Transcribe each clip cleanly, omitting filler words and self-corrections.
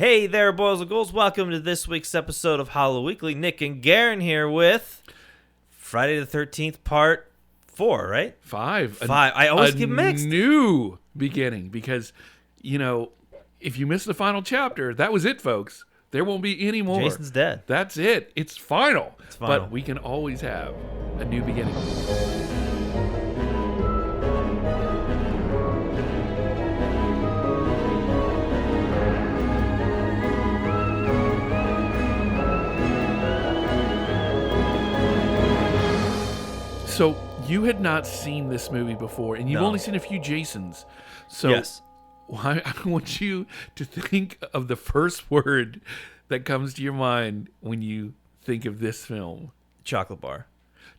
Hey there, boys and girls. Welcome to this week's episode of Hollow Weekly. Nick and Garin here with Friday the 13th, part 4, right? 5. I always get mixed. A new beginning because, if you miss the final chapter, that was it, folks. There won't be any more. Jason's dead. That's it. It's final. It's final. But we can always have a new beginning. So you had not seen this movie before, and you've only seen a few Jasons. So yes. I want you to think of the first word that comes to your mind when you think of this film. Chocolate bar.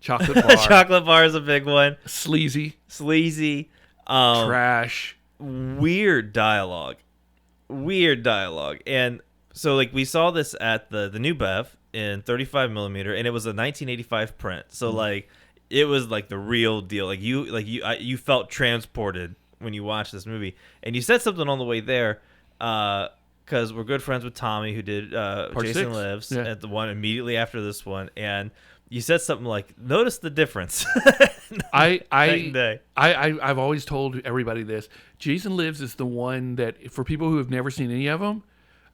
Chocolate bar. Chocolate bar is a big one. Sleazy. Trash. Weird dialogue. And so, we saw this at the New Bev in 35 millimeter, and it was a 1985 print. So, it was the real deal. You felt transported when you watched this movie. And you said something on the way there, because we're good friends with Tommy, who did Jason 6. Lives, Yeah. at the one immediately after this one. And you said something like, "Notice the difference." I've Night always told everybody this. Jason Lives is the one that, for people who have never seen any of them,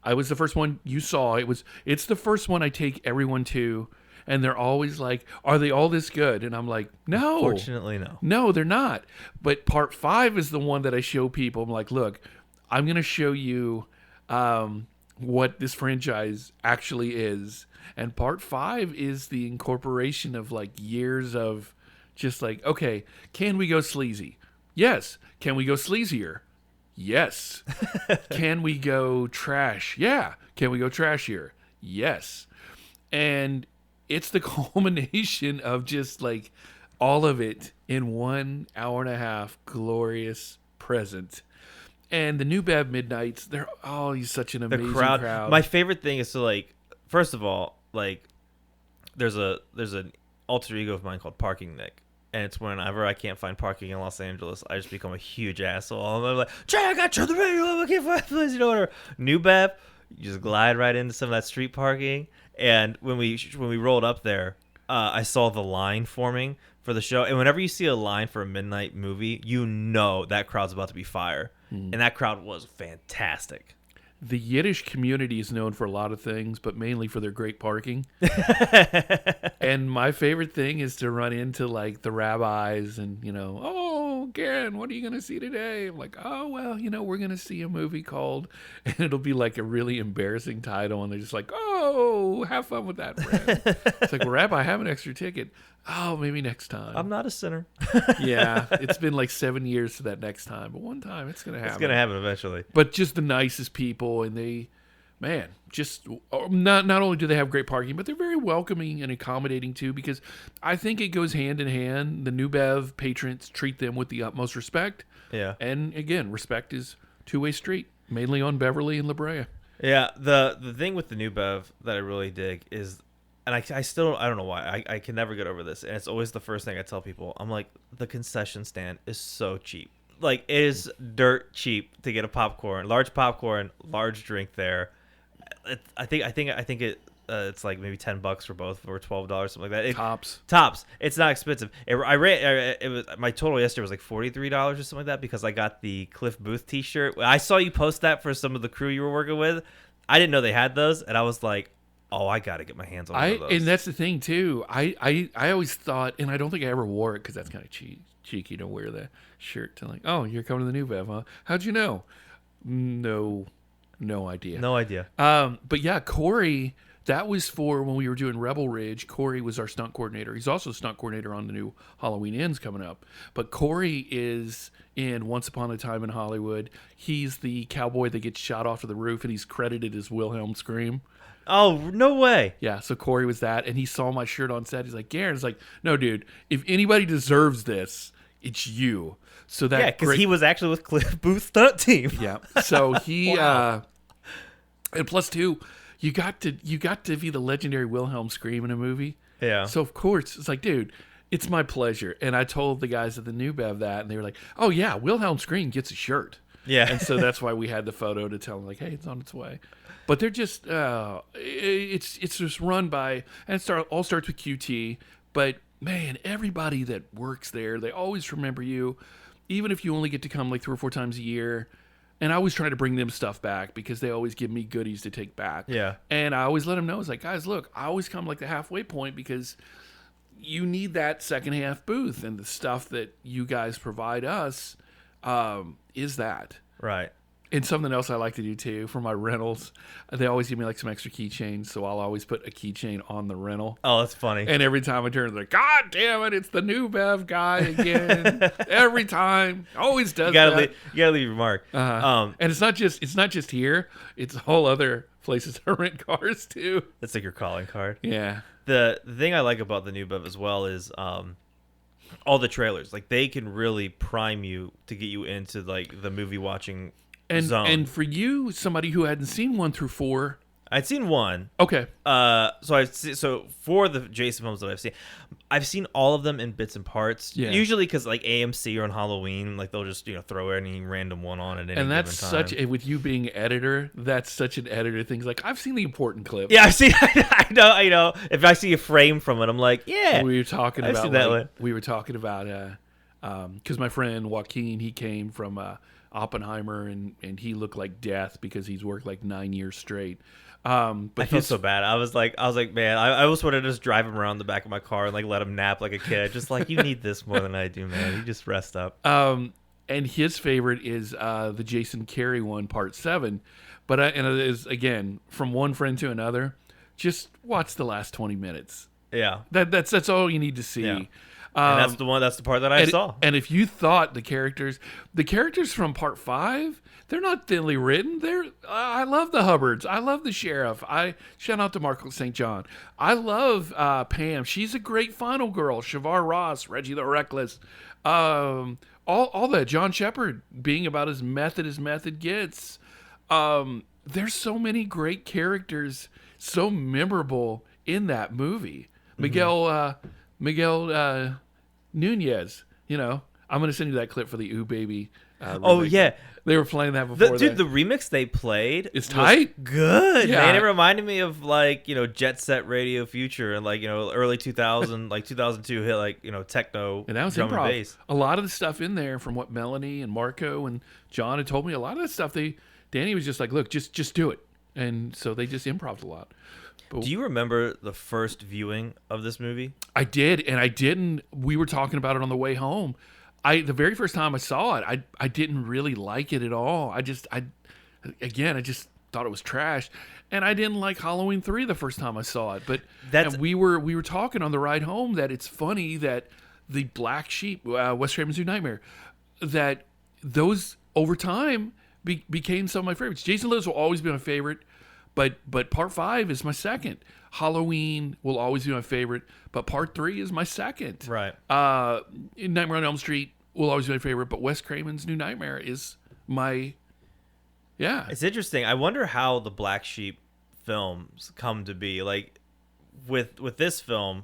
I was the first one you saw. It's the first one I take everyone to. And they're always like, "Are they all this good?" And I'm like, "No. Fortunately, no. No, they're not." But part 5 is the one that I show people. I'm like, "Look, I'm going to show you what this franchise actually is." And part 5 is the incorporation of years of just okay, can we go sleazy? Yes. Can we go sleazier? Yes. Can we go trash? Yeah. Can we go trashier? Yes. And it's the culmination of just all of it in 1 hour and a half glorious present. And the New Bev Midnights, they're always such an amazing crowd. My favorite thing is to first of all, there's an alter ego of mine called Parking Nick. And it's whenever I can't find parking in Los Angeles, I just become a huge asshole. And I'm like, "Jay, I got you on the radio. I can't find place." Whatever. New Bev, you just glide right into some of that street parking. And when we rolled up there, I saw the line forming for the show. And whenever you see a line for a midnight movie, that crowd's about to be fire. And that crowd was fantastic. The Yiddish community is known for a lot of things, but mainly for their great parking. And my favorite thing is to run into the rabbis and, "Oh, Garin, what are you going to see today?" I'm like, "Oh, well, we're going to see a movie called," and it'll be a really embarrassing title. And they're just like, "Oh, have fun with that, friend." It's like, "Well, Rabbi, I have an extra ticket." "Oh, maybe next time." I'm not a sinner. Yeah, it's been 7 years to that next time, but one time it's going to happen. It's going to happen eventually. But just the nicest people, and they, man, just not only do they have great parking, but they're very welcoming and accommodating too, because I think it goes hand in hand. The New Bev patrons treat them with the utmost respect. Yeah. And again, respect is two-way street, mainly on Beverly and La Brea. Yeah, the thing with the New Bev that I really dig is, and I still, I don't know why, I can never get over this, and it's always the first thing I tell people. I'm like, the concession stand is so cheap. It is dirt cheap to get a large popcorn, large drink there. I think it's maybe $10 for both, or $12, something like that. Tops. It's not expensive. It was my total yesterday was $43 or something like that, because I got the Cliff Booth T-shirt. I saw you post that for some of the crew you were working with. I didn't know they had those, and I was like, "Oh, I got to get my hands on one of those." And that's the thing too. I always thought, and I don't think I ever wore it because that's kind of cheeky to wear the shirt to "Oh, you're coming to the New Bev, huh? How'd you know?" No idea. No idea. But yeah, Corey, that was for when we were doing Rebel Ridge. Corey was our stunt coordinator. He's also a stunt coordinator on the new Halloween Ends coming up. But Corey is in Once Upon a Time in Hollywood. He's the cowboy that gets shot off of the roof, and he's credited as Wilhelm Scream. Oh, no way. Yeah, so Corey was that, and he saw my shirt on set. He's like, "Garen's like, no, dude, if anybody deserves this, it's you." So that, yeah, because he was actually with Cliff Booth's stunt team. Yeah, so he, Wow. And plus too, you got to be the legendary Wilhelm Scream in a movie. Yeah. So of course it's like, dude, it's my pleasure. And I told the guys at the New Bev that, and they were like, "Oh yeah, Wilhelm Scream gets a shirt." Yeah. And so that's why we had the photo to tell them, like, hey, it's on its way. But they're just, it's just run by, and all starts with QT. But man, everybody that works there, they always remember you, even if you only get to come like 3 or 4 times a year. And I always try to bring them stuff back because they always give me goodies to take back. Yeah. And I always let them know, it's like, guys, look, I always come like the halfway point because you need that second half booth, and the stuff that you guys provide us is that. Right. And something else I like to do too for my rentals, they always give me like some extra keychains, so I'll always put a keychain on the rental. Oh, that's funny. And every time I turn, they're like, God damn it, it's the new Bev guy again. Every time, always does that. You gotta leave your mark. And it's not just here; it's all other places I rent cars too. That's like your calling card. Yeah. The thing I like about the new Bev as well is all the trailers. Like they can really prime you to get you into like the movie watching zone. And for you, somebody who hadn't seen 1 through 4, I'd seen one. okay, So for the Jason films that I've seen all of them in bits and parts. Yeah. Usually because like AMC or on Halloween, like they'll just throw any random one on at any and that's given time. with you being editor, that's such an editor thing. It's like, I've seen the important clip. Yeah, I've seen. I know. If I see a frame from it, I'm like, yeah. We were talking I've about seen that one. we were talking about because my friend Joaquin, he came from Oppenheimer, and he looked like death because he's worked like 9 years straight. But I felt so bad. I was like, man, I almost wanted to just drive him around the back of my car and like let him nap like a kid. Just like, you need this more than I do, man. You just rest up. And his favorite is the Jason Carey one, Part 7. But and it is, again, from one friend to another, just watch the last 20 minutes. Yeah. That's all you need to see. Yeah. And that's the part that I saw. And if you thought the characters from Part 5, they're not thinly written. I love the Hubbards. I love the sheriff. Shout out to Marco St. John. I love Pam. She's a great final girl. Shavar Ross, Reggie the Reckless. All that. John Shepard being about as method gets. There's so many great characters, so memorable in that movie. Miguel Nunez, I'm going to send you that clip for the Ooh Baby. Oh, yeah. They were playing that before. The remix they played is tight. Good, Yeah. man. It reminded me of like, Jet Set Radio Future and like, early 2000, like 2002 hit like, techno And that was drum improv. and bass. A lot of the stuff in there from what Melanie and Marco and John had told me, a lot of that stuff, Danny was just like, look, just do it. And so they just improv'd a lot. But Do you remember the first viewing of this movie? I did, and I didn't. We were talking about it on the way home. The very first time I saw it, I didn't really like it at all. I just thought it was trash, and I didn't like Halloween 3 the first time I saw it. But and we were talking on the ride home that it's funny that the Black Sheep, Wes Craven's New Nightmare, that those over time became some of my favorites. Jason Lives will always be my favorite. But Part 5 is my second. Halloween will always be my favorite, but Part 3 is my second. Right. Nightmare on Elm Street will always be my favorite, but Wes Craven's New Nightmare is my... Yeah. It's interesting. I wonder how the Black Sheep films come to be. Like, with this film,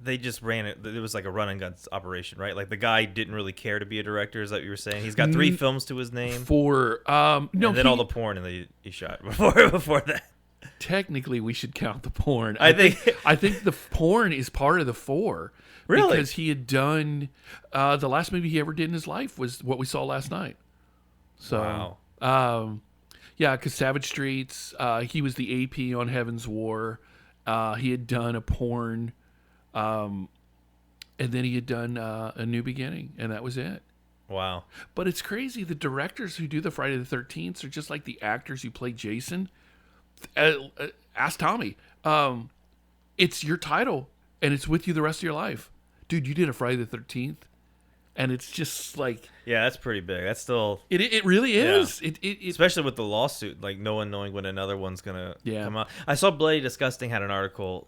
they just ran it. It was like a run and gun operation, right? Like the guy didn't really care to be a director, is that what you were saying? He's got 3 films to his name. And then all the porn and he shot before that. Technically, we should count the porn. I think the porn is part of the 4. Really? Because he had done the last movie he ever did in his life was what we saw last night. So, wow. Yeah, because Savage Streets, he was the AP on Heaven's War. He had done a porn. And then he had done A New Beginning, and that was it. Wow. But it's crazy. The directors who do the Friday the 13th are just like the actors who play Jason. Ask Tommy. It's your title, and it's with you the rest of your life. Dude, you did a Friday the 13th, and it's just like... Yeah, that's pretty big. That's still... It really is. Yeah. It Especially with the lawsuit, like no one knowing when another one's going to Yeah. come out. I saw Bloody Disgusting had an article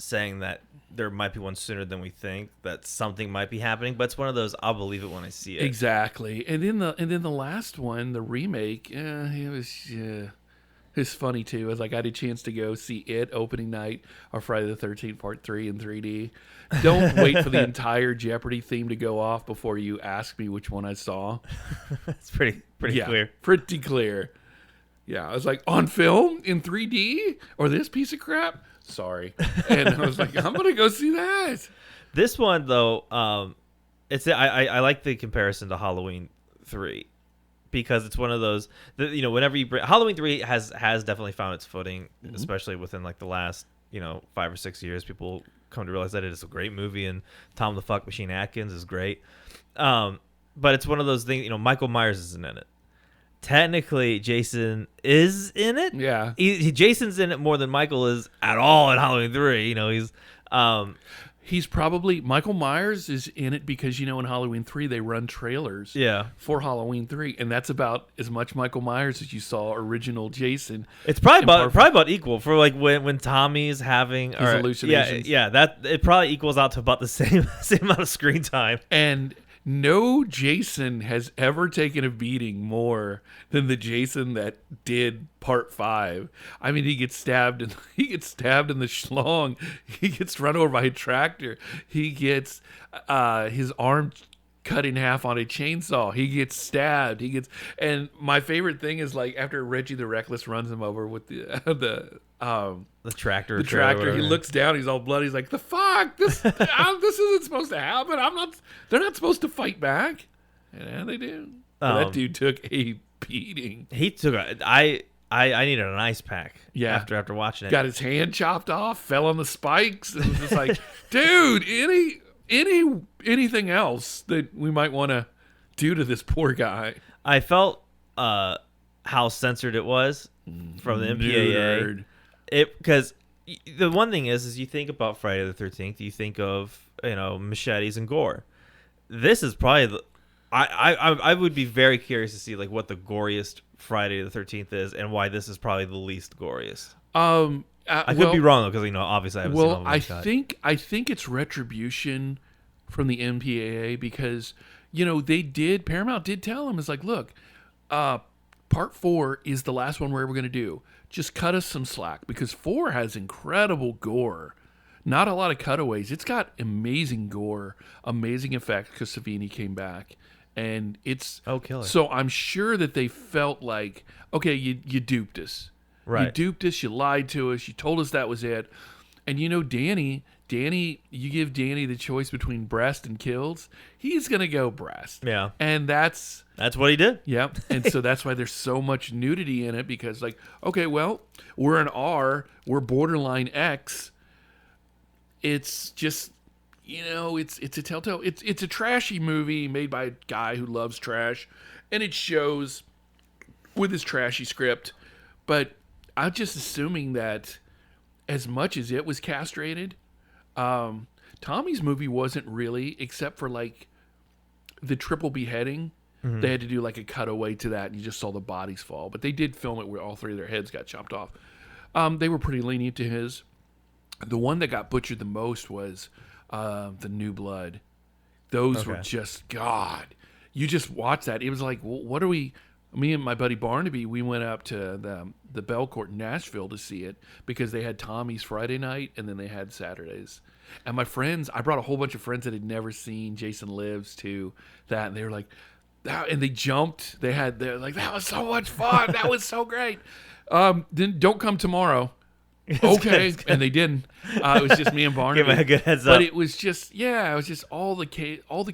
saying that there might be one sooner than we think, that something might be happening, but it's one of those I'll believe it when I see it. Exactly. And then the last one, the remake, it It's funny too. As like I had a chance to go see it opening night of Friday the 13th Part 3 in 3D. Don't wait for the entire Jeopardy theme to go off before you ask me which one I saw. It's pretty clear. Pretty clear. Yeah, I was like, on film in 3D or this piece of crap? Sorry. And I was like, I'm gonna go see that. This one though, I like the comparison to Halloween 3 because it's one of those that, you know, whenever you bring Halloween 3 has definitely found its footing, especially within like the last, you know, 5 or 6 years. People come to realize that it is a great movie and Tom the Fuck Machine Atkins is great. But it's one of those things, you know, Michael Myers isn't in it. Technically, Jason is in it. Yeah. Jason's in it more than Michael is at all in Halloween 3. You know, he's probably Michael Myers is in it because, you know, in Halloween 3 they run trailers for Halloween 3, and that's about as much Michael Myers as you saw original Jason. It's probably about equal for like when Tommy's having his hallucinations. Yeah, that it probably equals out to about the same amount of screen time. And no Jason has ever taken a beating more than the Jason that did Part 5. I mean, he gets stabbed in the schlong. He gets run over by a tractor. He gets his arm cut in half on a chainsaw. He gets stabbed. And my favorite thing is like after Reggie the Reckless runs him over with the tractor. The tractor. He looks down. He's all bloody. He's like, "The fuck! This isn't supposed to happen. They're not supposed to fight back." And they do. That dude took a beating. He took I needed an ice pack. Yeah. After watching it, got his hand chopped off. Fell on the spikes. And was just like, dude, anything else that we might want to do to this poor guy? I felt how censored it was from the MPAA. Nerd. Because the one thing is you think about Friday the 13th, you think of, you know, machetes and gore. This is probably I would be very curious to see like what the goriest Friday the 13th is and why this is probably the least goriest. I could be wrong though, because, you know, obviously I haven't seen all of it. I think it's retribution from the MPAA because, you know, Paramount did tell him, it's like, look, Part 4 is the last one we're ever going to do. Just cut us some slack because 4 has incredible gore. Not a lot of cutaways. It's got amazing gore, amazing effects because Savini came back. And it's... Oh, killer. So I'm sure that they felt like, okay, you duped us. Right. You duped us. You lied to us. You told us that was it. And, you know, Danny, you give Danny the choice between breast and kills. He's going to go breast. Yeah. And that's what he did. Yep. And so that's why there's so much nudity in it because, like, okay, well, we're an R. We're borderline X. It's just, you know, it's a telltale. It's a trashy movie made by a guy who loves trash. And it shows with his trashy script. But I'm just assuming that as much as it was castrated, Tommy's movie wasn't really, except for like the triple beheading. Mm-hmm. They had to do like a cutaway to that, and you just saw the bodies fall. But they did film it where all 3 of their heads got chopped off. They were pretty lenient to his. The one that got butchered the most was the New Blood. Those were just, God. You just watch that. It was like, well, what are we... Me and my buddy Barnaby, we went up to the Belcourt in Nashville to see it because they had Tommy's Friday night and then they had Saturdays. And my friends, I brought a whole bunch of friends that had never seen Jason Lives to that, and they were like, and they jumped. They're like, that was so much fun. That was so great. Then don't come tomorrow. Okay, good. And they didn't. It was just me and Barnaby. Give me a good heads up. But it was just, all the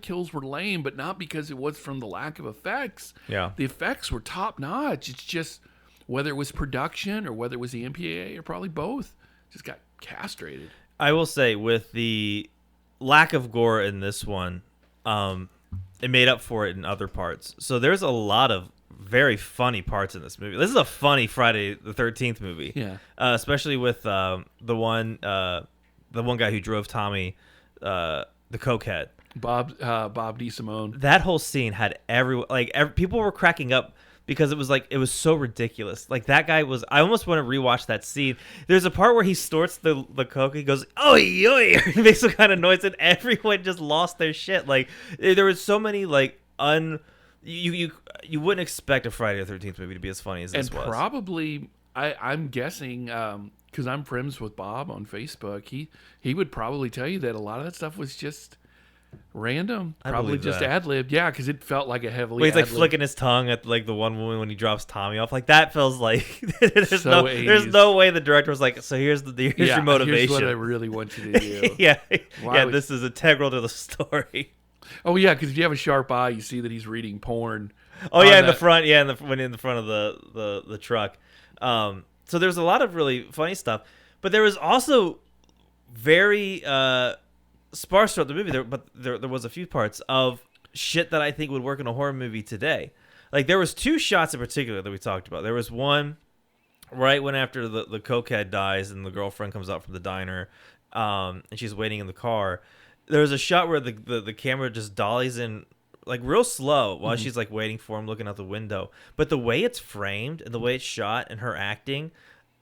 kills were lame, but not because it was from the lack of effects. Yeah, the effects were top notch. It's just whether it was production or whether it was the MPAA or probably both, just got castrated. I will say with the lack of gore in this one, it made up for it in other parts. So there's a lot of very funny parts in this movie. This is a funny Friday the 13th movie. Yeah. Especially with the one guy who drove Tommy, the cokehead. Bob DeSimone. That whole scene had people were cracking up because it was so ridiculous. Like that guy was. I almost want to rewatch that scene. There's a part where he snorts the coke. He goes, "Oi, oi!" He makes some kind of noise, and everyone just lost their shit. Like there was so many like You wouldn't expect a Friday the 13th movie to be as funny as this was. And probably I'm guessing because I'm friends with Bob on Facebook. He would probably tell you that a lot of that stuff was just random, I probably believe just that. ad libbed. Yeah, because it felt like a heavily. Where he's like ad-libbed. flicking his tongue at like the one woman when he drops Tommy off. Like that feels like there's So there's 80s. no way the director was like, so here's your Here's motivation. what I really want you to do. yeah, Why yeah. would- This is integral to the story. Oh yeah, because if you have a sharp eye, you see that he's reading porn. Oh yeah, on in the that- front. Yeah, when in the front of the truck. So there's a lot of really funny stuff, but there was also very sparse throughout the movie. There was a few parts of shit that I think would work in a horror movie today. Like there was two shots in particular that we talked about. There was one right when after the cokehead dies and the girlfriend comes out from the diner, and she's waiting in the car. There was a shot where the camera just dollies in like real slow while she's like waiting for him, looking out the window. But the way it's framed and the way it's shot and her acting,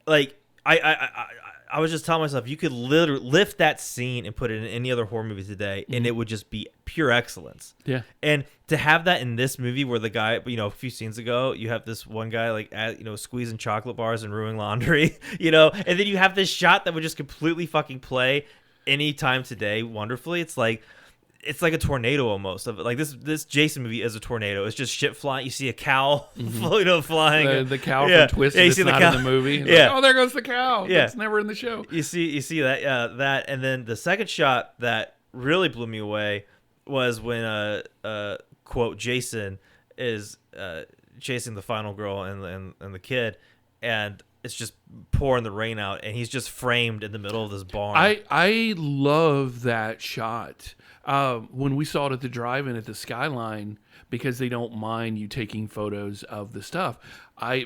like I was just telling myself, you could literally lift that scene and put it in any other horror movie today, and it would just be pure excellence. Yeah. And to have that in this movie, where the guy, a few scenes ago, you have this one guy like squeezing chocolate bars and ruining laundry, and then you have this shot that would just completely fucking play any time today wonderfully. It's like a tornado almost. Of like this Jason movie is a tornado. It's just shit flying. You see a cow, flying. The cow Yeah. from Twisted. Yeah, you It's see the not cow. in the movie. It's Yeah. like, oh, there goes the cow. Yeah. It's never in the show. You see that, that, and then the second shot that really blew me away was when quote Jason is chasing the final girl and the kid, and it's just pouring the rain out, and he's just framed in the middle of this barn. I love that shot. When we saw it at the drive-in at the Skyline, because they don't mind you taking photos of the stuff.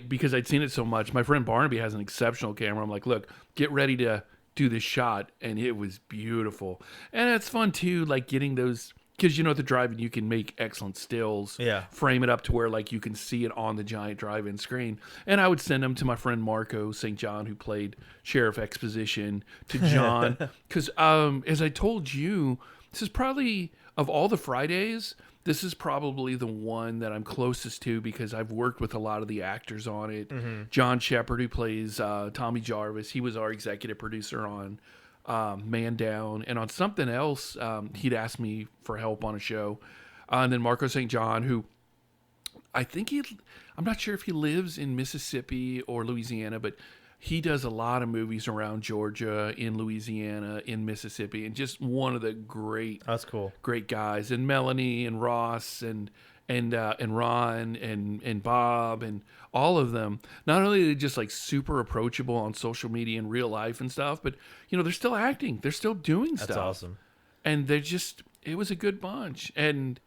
Because I'd seen it so much. My friend Barnaby has an exceptional camera. I'm like, look, get ready to do this shot, and it was beautiful. And it's fun too, like getting those. Because at the drive-in you can make excellent stills. Yeah. Frame it up to where like you can see it on the giant drive-in screen. And I would send them to my friend Marco St. John, who played Sheriff Exposition, to John. Because as I told you, this is probably, of all the Fridays, this is probably the one that I'm closest to because I've worked with a lot of the actors on it. Mm-hmm. John Shepard, who plays Tommy Jarvis, he was our executive producer on Man Down, and on something else he'd asked me for help on a show, and then Marco St. John, who I think I'm not sure if he lives in Mississippi or Louisiana, but he does a lot of movies around Georgia, in Louisiana, in Mississippi, and just one of the That's cool. great guys. And Melanie and Ross and Ron and Bob and all of them. Not only are they just like super approachable on social media and real life and stuff, but they're still acting, they're still doing stuff. That's awesome. And it was a good bunch. And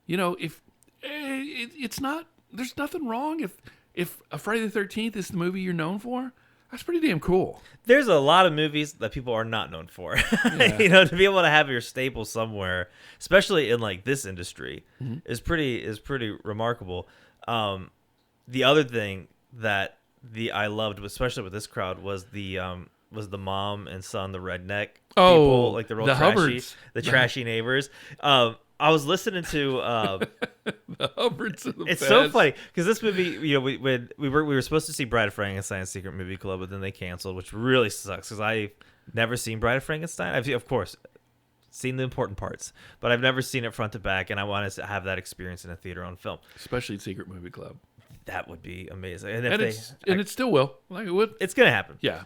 if it's not, there's nothing wrong if a Friday the 13th is the movie you're known for. That's pretty damn cool. There's a lot of movies that people are not known for. Yeah. To be able to have your staple somewhere, especially in like this industry, is pretty remarkable. The other thing that I loved, especially with this crowd, was the mom and son, the redneck people, like the real the trashy, Hubbards. the trashy neighbors. I was listening to. The Hubbards are the It's best. so funny because this movie, we were supposed to see Bride of Frankenstein's Secret Movie Club, but then they canceled, which really sucks because I've never seen Bride of Frankenstein. I've of course seen the important parts, but I've never seen it front to back, and I wanted to have that experience in a theater on film. Especially Secret Movie Club. That would be amazing, and It still will. Like it would. it's gonna happen. Yeah.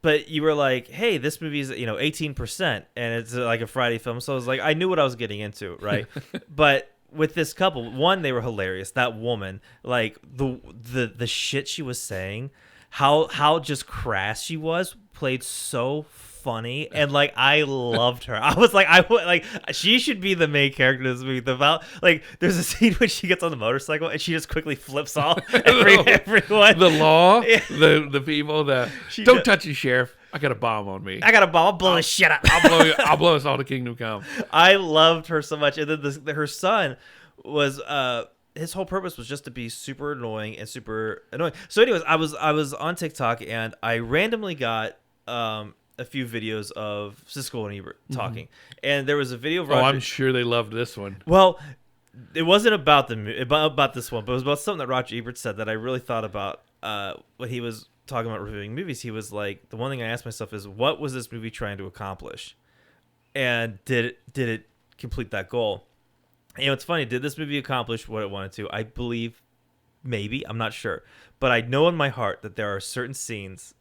But you were like, hey, this movie's 18%, and it's like a Friday film, so I was like, I knew what I was getting into, right? But with this couple, one, they were hilarious. That woman, like the shit she was saying, how just crass she was, played so funny, and like I loved her. I was like, she should be the main character of this movie. There's a scene when she gets on the motorcycle and she just quickly flips off everyone. The law, Yeah. the people, don't touch you, sheriff. I got a bomb on me. I got a ball. I'll blow this shit up. I'll blow us all to kingdom come. I loved her so much, and then her son was his whole purpose was just to be super annoying. So, anyways, I was on TikTok and I randomly got a few videos of Siskel and Ebert talking, and there was a video of Roger. I'm sure they loved this one. Well, it wasn't about about this one, but it was about something that Roger Ebert said that I really thought about when he was talking about reviewing movies, he was like, the one thing I asked myself is, what was this movie trying to accomplish, and did it complete that goal? And it's funny, did this movie accomplish what it wanted to? I believe maybe, I'm not sure, but I know in my heart that there are certain scenes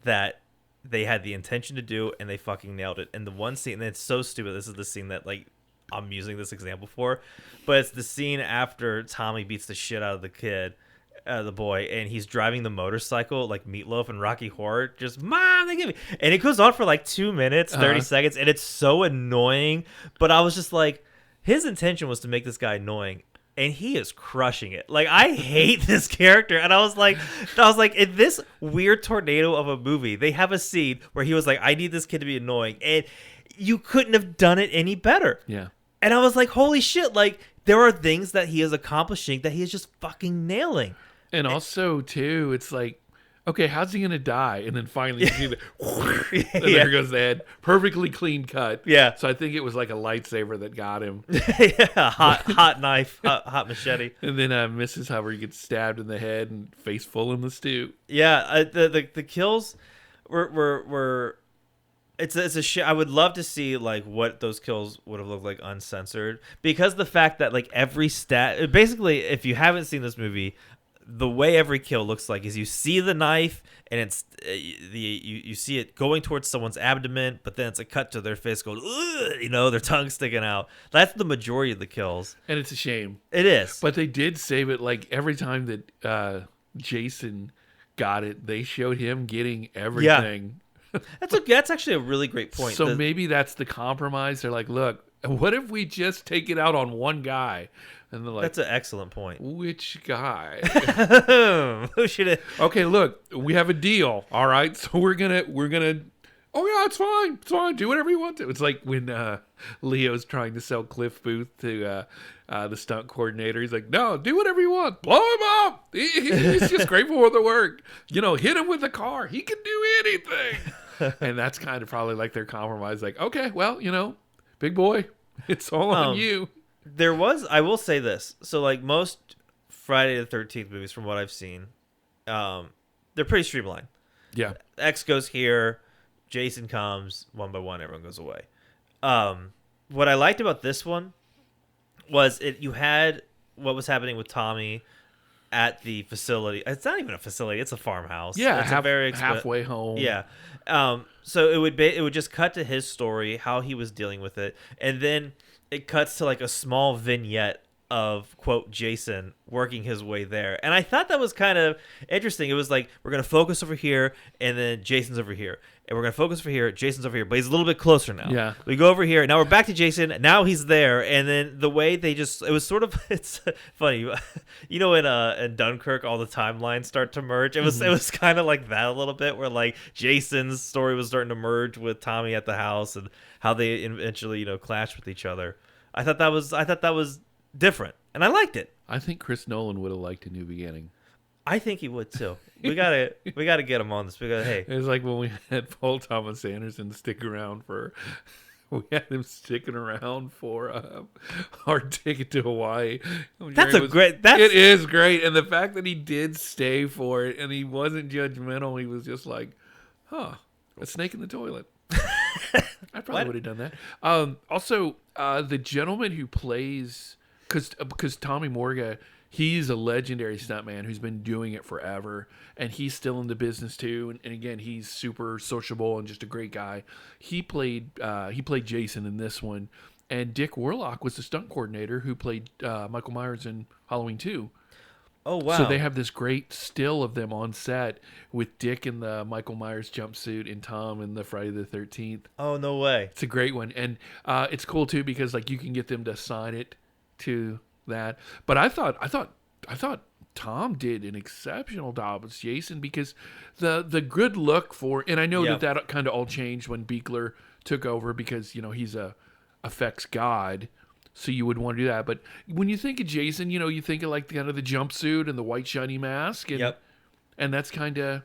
that they had the intention to do and they fucking nailed it. And the one scene, and it's so stupid, this is the scene that like I'm using this example for, but it's the scene after Tommy beats the shit out of the kid, the boy, and he's driving the motorcycle like Meatloaf and Rocky Horror, just mom, they give me, and it goes on for like 2 minutes 30 seconds, and it's so annoying. But I was just like, his intention was to make this guy annoying, and he is crushing it. Like, I hate this character, and I was like, in this weird tornado of a movie, they have a scene where he was like, I need this kid to be annoying, and you couldn't have done it any better. Yeah. And I was like, holy shit, like, there are things that he is accomplishing that he is just fucking nailing. And also, too, it's like, okay, how's he going to die? And then finally, you see and there goes the head. Perfectly clean cut. Yeah. So I think it was like a lightsaber that got him. Yeah, hot knife, hot machete. And then Mrs. Hubbard gets stabbed in the head and face full in the stew. Yeah, the kills were it's a shit. I would love to see like what those kills would have looked like uncensored, because the fact that like every stat, basically, if you haven't seen this movie, the way every kill looks like is you see the knife and it's you see it going towards someone's abdomen, but then it's a cut to their face going, ugh, their tongue sticking out. That's the majority of the kills, and it's a shame. It is, but they did save it. Like every time that Jason got it, they showed him getting everything. Yeah. That's actually a really great point. So maybe that's the compromise. They're like, look, what if we just take it out on one guy? And they're like, that's an excellent point. Which guy? Who should it? Okay, look, we have a deal. All right, so we're gonna. Oh yeah, it's fine. It's fine. Do whatever you want to. It's like when Leo's trying to sell Cliff Booth to the stunt coordinator. He's like, no, do whatever you want. Blow him up. He's just grateful for the work. Hit him with a car. He can do anything. And that's kind of probably like their compromise. Like, okay, well, big boy, it's all on you. I will say this. So like most Friday the 13th movies, from what I've seen, they're pretty streamlined. Yeah. X goes here, Jason comes, one by one, everyone goes away. What I liked about this one was you had what was happening with Tommy at the facility. It's not even a facility; it's a farmhouse. Yeah, it's halfway home. Yeah. So it would just cut to his story, how he was dealing with it, and then it cuts to like a small vignette of, quote, Jason working his way there. And I thought that was kind of interesting. It was like, we're going to focus over here, and then Jason's over here. And we're going to focus over here, Jason's over here. But he's a little bit closer now. Yeah. We go over here, and now we're back to Jason. Now he's there. And then the way they just, it was sort of, it's funny. In Dunkirk, all the timelines start to merge. It was kind of like that a little bit, where like Jason's story was starting to merge with Tommy at the house, and how they eventually, clashed with each other. I thought that was different, and I liked it. I think Chris Nolan would have liked A New Beginning. I think he would too. We gotta get him on this. Hey, it's like when we had Paul Thomas Anderson stick around for. We had him sticking around for our ticket to Hawaii. It is great, and the fact that he did stay for it and he wasn't judgmental, he was just like, "Huh, a snake in the toilet." I probably would have done that. Also, the gentleman who plays, because Tommy Morga, he's a legendary stuntman who's been doing it forever, and he's still in the business too. And again, he's super sociable and just a great guy. He played Jason in this one, and Dick Warlock was the stunt coordinator who played Michael Myers in Halloween 2. Oh, wow. So they have this great still of them on set with Dick in the Michael Myers jumpsuit and Tom in the Friday the 13th. Oh, no way. It's a great one. And it's cool too, because like you can get them to sign it to that. But I thought Tom did an exceptional job as Jason, because the good look for, and I know that kind of all changed when Buechler took over, because he's a effects god. So you would want to do that. But when you think of Jason, you think of like kind of the jumpsuit and the white shiny mask, and and that's kind of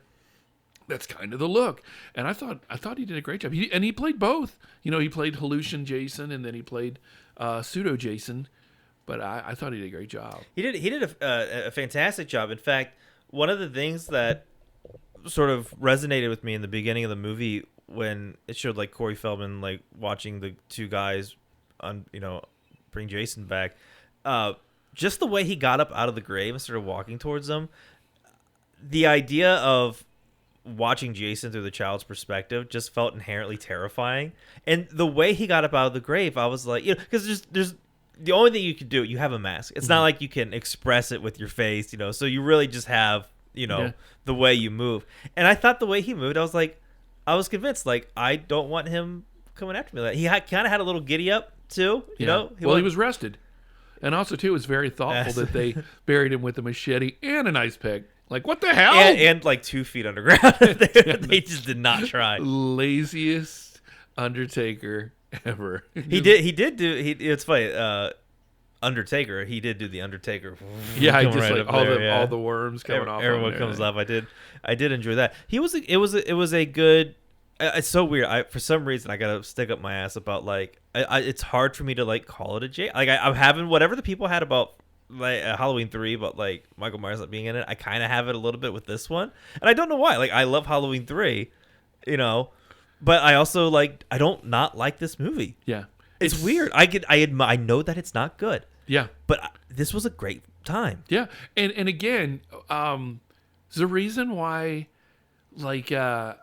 the look. And I thought he did a great job. He played both. He played Hallucian Jason, and then he played Pseudo Jason. But I thought he did a great job. He did a fantastic job. In fact, one of the things that sort of resonated with me in the beginning of the movie when it showed like Corey Feldman like watching the two guys on bring Jason back, just the way he got up out of the grave and started walking towards them. The idea of watching Jason through the child's perspective just felt inherently terrifying, and the way he got up out of the grave, I was like, because there's the only thing you can do, you have a mask. It's not like you can express it with your face, so you really just have the way you move. And I thought the way he moved, I was convinced, like, I don't want him coming after me. Like, he kind of had a little giddy up too, you know. He was rested, and also too, it was very thoughtful that they buried him with a machete and an ice pick. Like, what the hell? And like 2 feet underground. They just did not try. Laziest Undertaker ever. It's funny. Undertaker. He did do the Undertaker. Yeah, I just like all the worms coming off. Everyone comes up. I did enjoy that. It was a good. It's so weird. For some reason I gotta stick up my ass about like it's hard for me to like call it a J. Like I'm having whatever the people had about like Halloween 3, but like Michael Myers not being in it. I kind of have it a little bit with this one, and I don't know why. Like I love Halloween 3, but I also I don't not like this movie. Yeah, it's weird. I know that it's not good. Yeah, but this was a great time. Yeah, and again, the reason why, like, I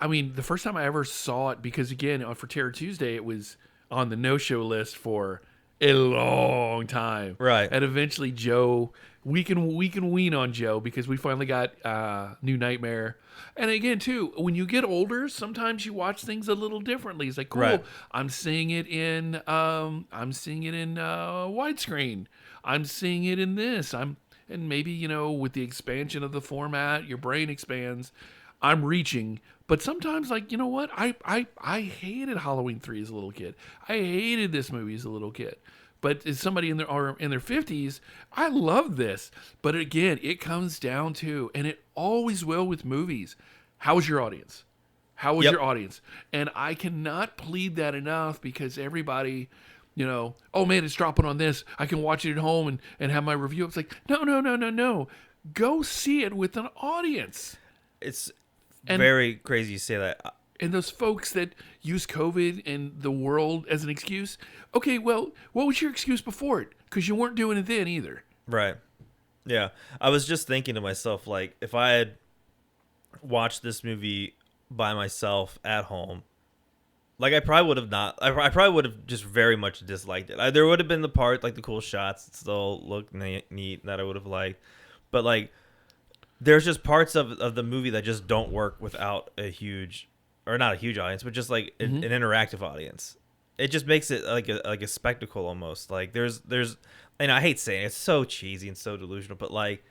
mean, the first time I ever saw it, because again, for Terror Tuesday, it was on the no-show list for a long time, right? And eventually, Joe, we can wean on Joe because we finally got New Nightmare. And again, too, when you get older, sometimes you watch things a little differently. It's like, cool, right. I'm seeing it in widescreen. I'm seeing it in this. And maybe, with the expansion of the format, your brain expands. I'm reaching. But sometimes, like, you know what? I hated Halloween 3 as a little kid. I hated this movie as a little kid. But as somebody in their 50s, I love this. But again, it comes down to, and it always will with movies, how was your audience? How was your audience? And I cannot plead that enough because everybody, oh man, it's dropping on this. I can watch it at home and have my review. It's like, no. Go see it with an audience. It's very crazy you say that. And those folks that use COVID and the world as an excuse. Okay, well, what was your excuse before it? Because you weren't doing it then either. Right. Yeah. I was just thinking to myself, like, if I had watched this movie by myself at home, like, I probably would have just very much disliked it. There would have been the part, like, the cool shots that still looked neat that I would have liked. But, like, there's just parts of the movie that just don't work without a huge... or not a huge audience, but just like an interactive audience. It just makes it like a spectacle almost. Like there's, and I hate saying it, it's so cheesy and so delusional, but like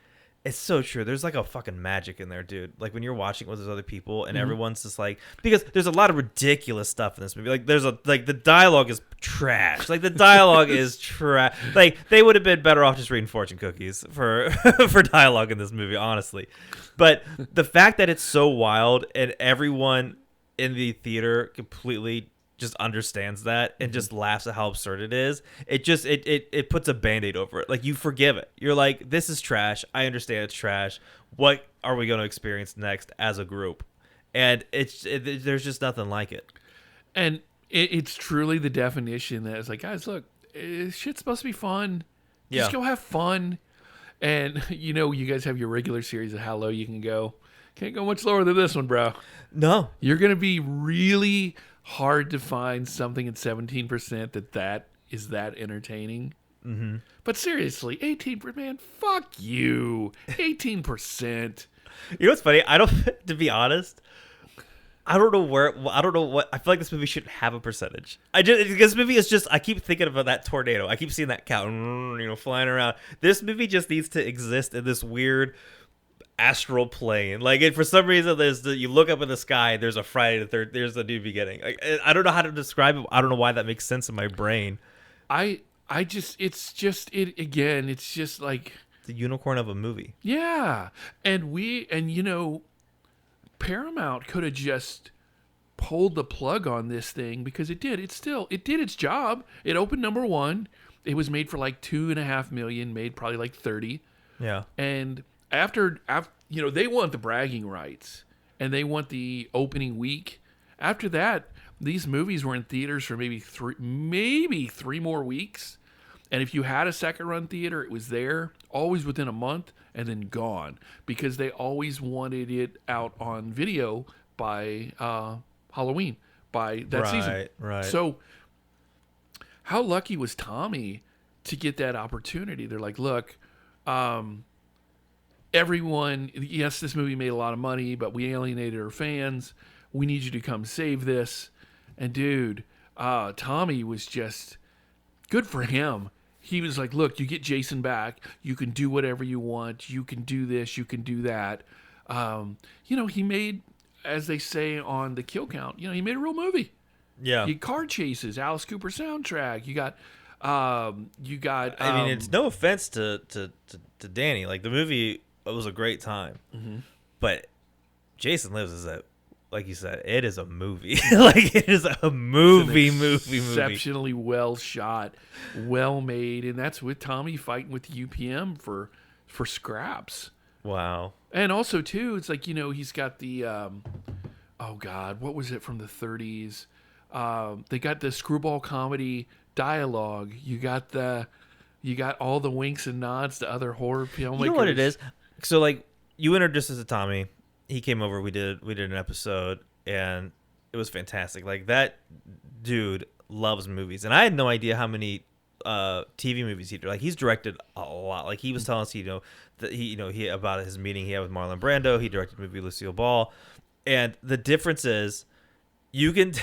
it's so true. There's like a fucking magic in there, dude. Like when you're watching with those other people and everyone's just like, because there's a lot of ridiculous stuff in this movie. Like the dialogue is trash. Like the dialogue is trash. Like they would have been better off just reading fortune cookies for for dialogue in this movie, honestly. But the fact that it's so wild and everyone in the theater completely just understands that and just laughs at how absurd it is. It just it puts a band-aid over it. Like you forgive it. You're like, this is trash. I understand it's trash. What are we going to experience next as a group? And there's just nothing like it. And it's truly the definition that it's like, guys, look, shit's supposed to be fun. Just go have fun. And you guys have your regular series of how low you can go. Can't go much lower than this one, bro. No. You're going to be really hard to find something at 17% that is that entertaining. Mm-hmm. But seriously, 18%, man, fuck you. 18%. You know what's funny? To be honest, I don't know what, I feel like this movie shouldn't have a percentage. This movie is just, I keep thinking about that tornado. I keep seeing that cow, flying around. This movie just needs to exist in this weird astral plane. Like, for some reason, you look up in the sky, there's a Friday the 3rd, there's a new beginning. Like, I don't know how to describe it. I don't know why that makes sense in my brain. It's just like the unicorn of a movie. Yeah. And Paramount could have just pulled the plug on this thing because it did. It did its job. It opened number 1. It was made for like $2.5 million, made probably like 30. Yeah. And after they want the bragging rights and they want the opening week. After that, these movies were in theaters for maybe three more weeks. And if you had a second run theater, it was there always within a month and then gone, because they always wanted it out on video by Halloween, by that season. Right. So how lucky was Tommy to get that opportunity? They're like, look, everyone, yes, this movie made a lot of money, but we alienated our fans. We need you to come save this. And dude, Tommy was just good for him. He was like, look, you get Jason back. You can do whatever you want. You can do this. You can do that. He made, as they say on the kill count, he made a real movie. Yeah. You car chases, Alice Cooper soundtrack. You got. I mean, it's no offense to Danny. Like, the movie, it was a great time. Mm-hmm. But Jason Lives is like you said, it is a movie. Like, it is a movie. Exceptionally well shot, well made, and that's with Tommy fighting with UPM for scraps. Wow. And also too, it's like, he's got the oh God, what was it from the 30s? They got the screwball comedy dialogue. You got all the winks and nods to other horror filmmakers. You know what it is? So, like, you introduced us to Tommy. He came over. We did an episode, and it was fantastic. Like, that dude loves movies, and I had no idea how many TV movies he did. Like, he's directed a lot. Like, he was telling us, that he about his meeting he had with Marlon Brando. He directed the movie Lucille Ball, and the difference is, you can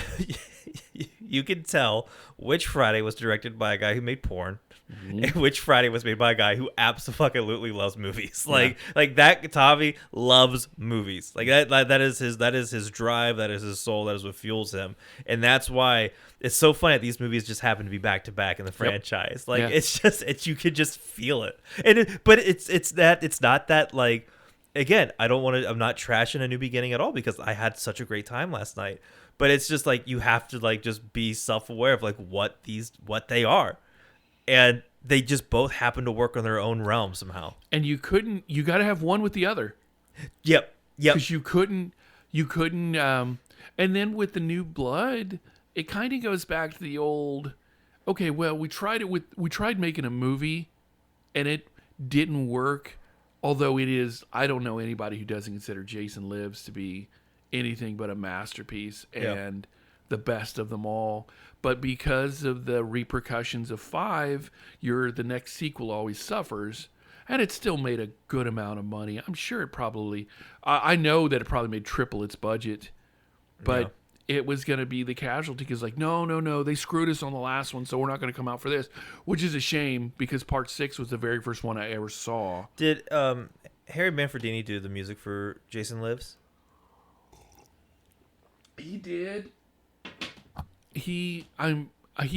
tell which Friday was directed by a guy who made porn, mm-hmm. and which Friday was made by a guy who absolutely loves movies. Like that. Tommy loves movies. Like that is his drive. That is his soul. That is what fuels him. And that's why it's so funny that these movies just happen to be back to back in the franchise. Yep. Like, it's you could just feel it. But it's not that, like, again, I'm not trashing A New Beginning at all, because I had such a great time last night. But it's just like, you have to, like, just be self-aware of, like, what they are. And they just both happen to work on their own realm somehow. And you got to have one with the other. Yep. Because you couldn't, and then with the New Blood, it kind of goes back to the old, okay, well, we tried making a movie and it didn't work. Although I don't know anybody who doesn't consider Jason Lives to be anything but a masterpiece and the best of them all. But because of the repercussions of 5, the next sequel always suffers, and it still made a good amount of money. I'm sure it probably, I know that it probably made triple its budget, but it was going to be the casualty, because, like, no, they screwed us on the last one, so we're not going to come out for this, which is a shame, because part 6 was the very first one I ever saw. Did Harry Manfredini do the music for Jason Lives? He did. He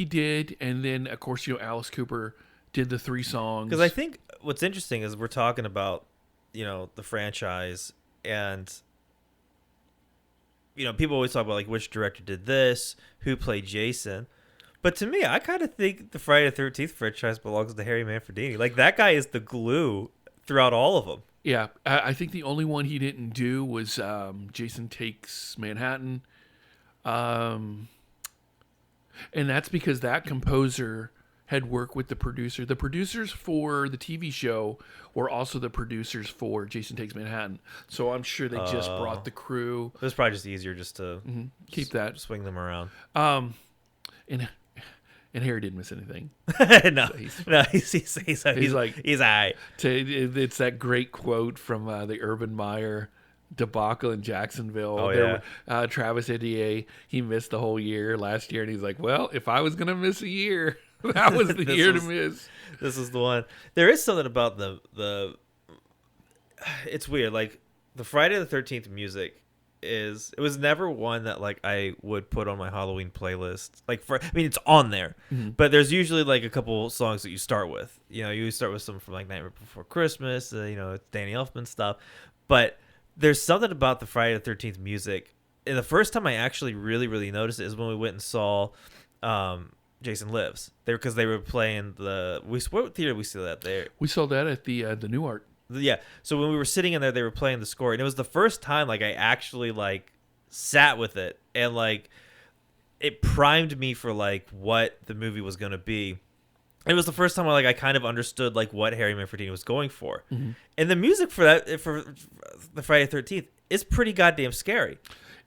did, and then, of course, Alice Cooper did the 3 songs. Because I think what's interesting is we're talking about, the franchise, and people always talk about, like, which director did this, who played Jason. But to me, I kind of think the Friday the 13th franchise belongs to Harry Manfredini. Like, that guy is the glue throughout all of them. Yeah, I think the only one he didn't do was Jason Takes Manhattan. And that's because that composer had worked with the producer. The producers for the TV show were also the producers for Jason Takes Manhattan. So I'm sure they just brought the crew. It was probably just easier just to keep that. Swing them around. And Harry didn't miss anything. No, he's like, he's all right. It's that great quote from the Urban Meyer debacle in Jacksonville. Oh, yeah. Travis Etier, he missed the whole year last year, and he's like, well, if I was going to miss a year, that was the year to miss. This is the one. There is something about the it's weird. Like, the Friday the 13th music it was never one that, like, I would put on my Halloween playlist. Like, it's on there, but there's usually, like, a couple songs that you start with. You start with some from, like, Nightmare Before Christmas, Danny Elfman stuff. But there's something about the Friday the 13th music. And the first time I actually really, really noticed it is when we went and saw Jason Lives. Because they were playing what theater did we see that there? We saw that at the New Art. Yeah. So when we were sitting in there, they were playing the score, and it was the first time like I actually like sat with it, and like it primed me for like what the movie was gonna be. It was the first time I kind of understood like what Harry Manfredini was going for, and the music for the Friday the 13th is pretty goddamn scary.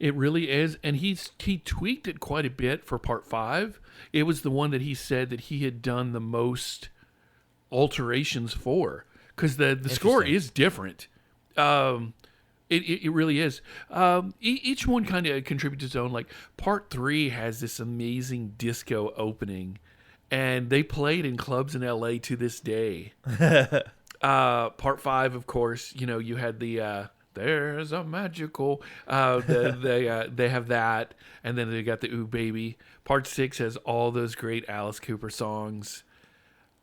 It really is, and he tweaked it quite a bit for part 5. It was the one that he said that he had done the most alterations for, because the score is different. It really is. Each one kind of contributes its own. Like part 3 has this amazing disco opening, and they played in clubs in LA to this day. Part 5, of course, you had the there's a magical. They have that, and then they got the Ooh Baby. Part 6 has all those great Alice Cooper songs.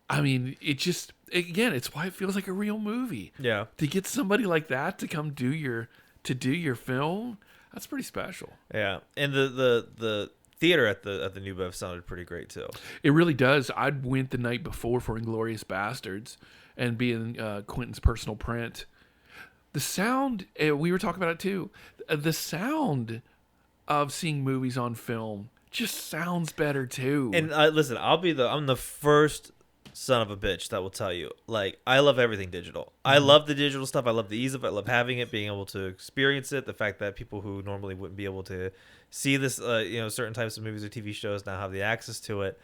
I mean, it's why it feels like a real movie. Yeah. To get somebody like that to come do your film, that's pretty special. Yeah, and the theater at the New Bev sounded pretty great too. It really does. I went the night before for Inglourious Bastards, and being Quentin's personal print. The sound, we were talking about it too. The sound of seeing movies on film just sounds better too. And listen, I'm the first son of a bitch that will tell you, like, I love everything digital. I love the digital stuff. I love the ease of it. I love having it, being able to experience it. The fact that people who normally wouldn't be able to see this, certain types of movies or TV shows now have the access to it.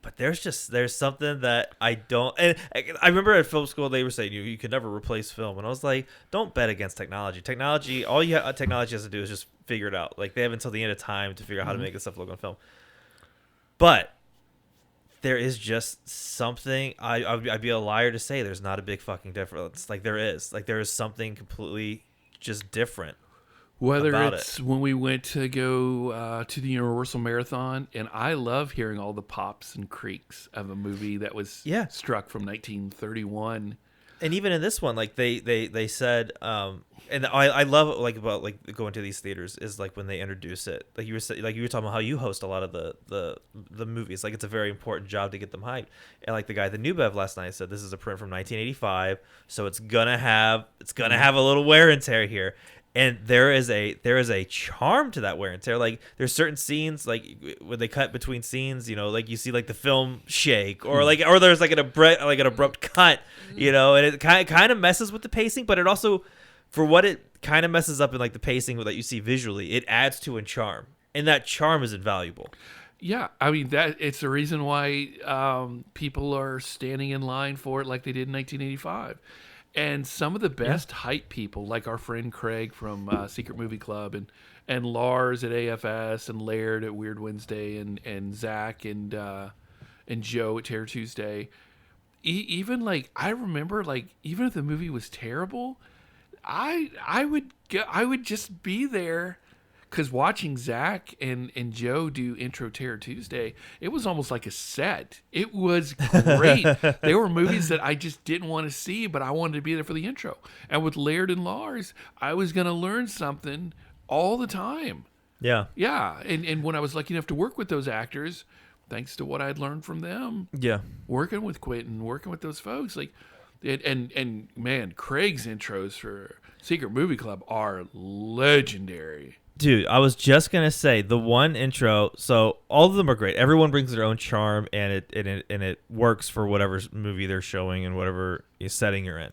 But there's something that I don't. And I remember at film school they were saying you could never replace film, and I was like, don't bet against technology. Technology, technology has to do is just figure it out. Like they have until the end of time to figure out how to make this stuff look on film. But there is just something. I'd be a liar to say there's not a big fucking difference. Like there is. Like there is something completely just different. Whether it's when we went to go to the Universal Marathon, and I love hearing all the pops and creaks of a movie that was struck from 1931. And even in this one, like they said, and I love about going to these theaters is like when they introduce it. Like you were talking about how you host a lot of the movies. Like it's a very important job to get them hyped. And like the guy at the New Bev last night said, this is a print from 1985, so it's gonna have a little wear and tear here. And there is a charm to that wear and tear. Like there's certain scenes, like when they cut between scenes, like you see like the film shake, or there's like an abrupt cut, and it kind of messes with the pacing, but it also, for what it kind of messes up in like the pacing that you see visually, it adds to a charm, and that charm is invaluable. Yeah, I mean it's the reason why people are standing in line for it like they did in 1985. And some of the best hype people, like our friend Craig from Secret Movie Club, and Lars at AFS, and Laird at Weird Wednesday, and Zach and Joe at Terror Tuesday. Even like I remember, like even if the movie was terrible, I would just be there. Because watching Zach and Joe do Intro Terror Tuesday, it was almost like a set. It was great. There were movies that I just didn't want to see, but I wanted to be there for the intro. And with Laird and Lars, I was going to learn something all the time. Yeah. Yeah. And when I was lucky enough to work with those actors, thanks to what I'd learned from them. Yeah. Working with Quentin, working with those folks. And man, Craig's intros for Secret Movie Club are legendary. Dude, I was just gonna say the one intro. So all of them are great. Everyone brings their own charm, and it works for whatever movie they're showing and whatever setting you're in.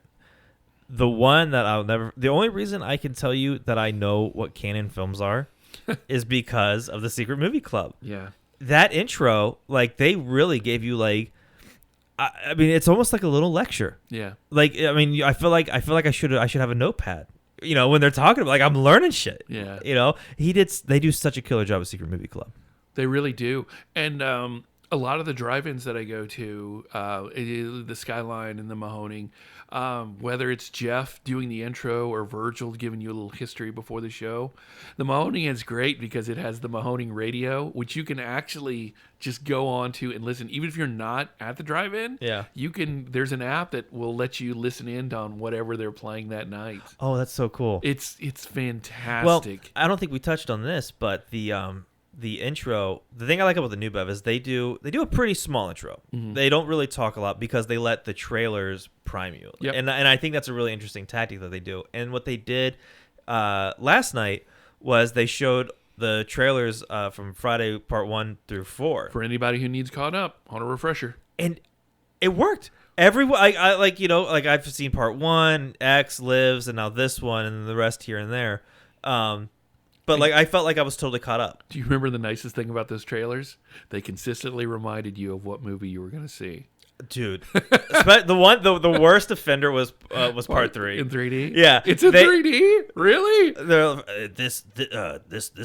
The one that the only reason I can tell you that I know what canon films are, is because of the Secret Movie Club. Yeah, that intro, like they really gave you like. I mean, it's almost like a little lecture. Yeah. Like I mean, I feel like I should have a notepad. When they're talking about, like, I'm learning shit. Yeah. They do such a killer job at Secret Movie Club. They really do. And a lot of the drive-ins that I go to, the Skyline and the Mahoning, whether it's Jeff doing the intro or Virgil giving you a little history before the show, the Mahoning is great because it has the Mahoning radio, which you can actually just go on to and listen. Even if you're not at the drive-in, there's an app that will let you listen in on whatever they're playing that night. Oh, that's so cool. It's fantastic. Well, I don't think we touched on this, but the the intro, the thing I like about the new Bev is they do a pretty small intro. They don't really talk a lot because they let the trailers prime you. Yep. And I think that's a really interesting tactic that they do. And what they did last night was they showed the trailers from Friday Part 1 through 4. For anybody who needs caught up, on a refresher. And it worked. Everyone, I like, you know, like I've seen Part 1, X, Lives, and now this one, and the rest here and there. But like I felt like I was totally caught up. Do you remember the nicest thing about those trailers? They consistently reminded you of what movie you were going to see. Dude, the worst offender was Part 3 in 3D. Yeah, it's in 3D. Really? This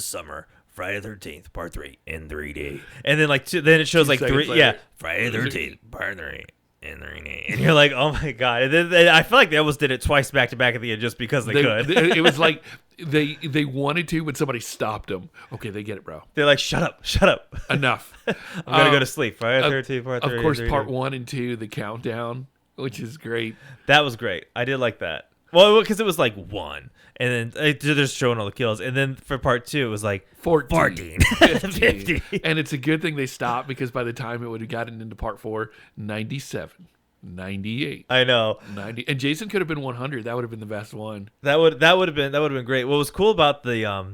summer, Friday the 13th, Part 3 in 3D, and then then it shows like 3. later. Yeah, Friday the 13th, Part 3 in 3D, and you're like, oh my god. And then I feel like they almost did it twice back to back at the end just because they could. It was like they wanted to, but somebody stopped them. Okay, they get it, bro. They're like, shut up, Enough. I'm gonna go to sleep. Friday the 13th, Part 3. Of course, Part 1 and 2, the countdown, which is great. That was great. I did like that. Well, because it was like 1, and then they're just showing all the kills, and then for Part 2, it was like 14. 50. And it's a good thing they stopped, because by the time it would have gotten into Part 4, 97, 98. I know. 90, and Jason could have been 100. That would have been the best one. That would have been great. What was cool about the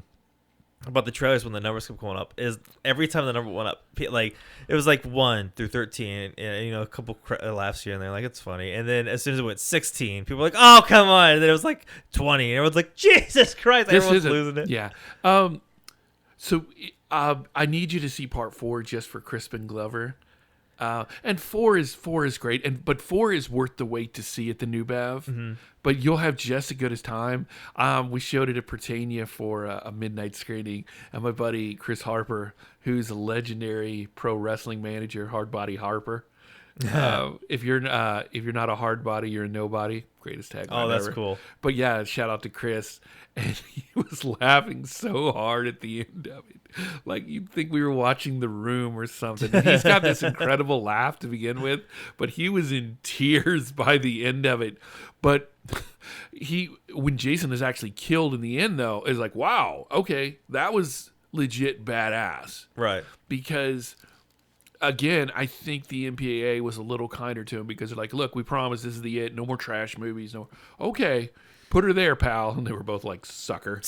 trailers when the numbers kept going up is every time the number went up, like it was like 1 through 13, and you know, a couple laughs here and there, like it's funny. And then as soon as it went 16, people were like, "Oh, come on!" And then it was like 20, and everyone's like, "Jesus Christ!" Everyone's losing it. Yeah. So I need you to see Part 4 just for Crispin Glover. And 4 is great, but 4 is worth the wait to see at the New Bev. Mm-hmm. But you'll have just as good as time. We showed it at Pertania for a midnight screening, and my buddy Chris Harper, who's a legendary pro wrestling manager, Hardbody Harper. If you're not a hard body, you're a nobody. Greatest tagline ever. Oh, that's cool. But yeah, shout out to Chris, and he was laughing so hard at the end of it, like you'd think we were watching The Room or something. And he's got this incredible laugh to begin with, but he was in tears by the end of it. But when Jason is actually killed in the end, though, is like, wow, okay, that was legit badass, right? Because again, I think the MPAA was a little kinder to him, because they're like, look, we promise this is the it. No more trash movies. No, okay, put her there, pal. And they were both like, sucker.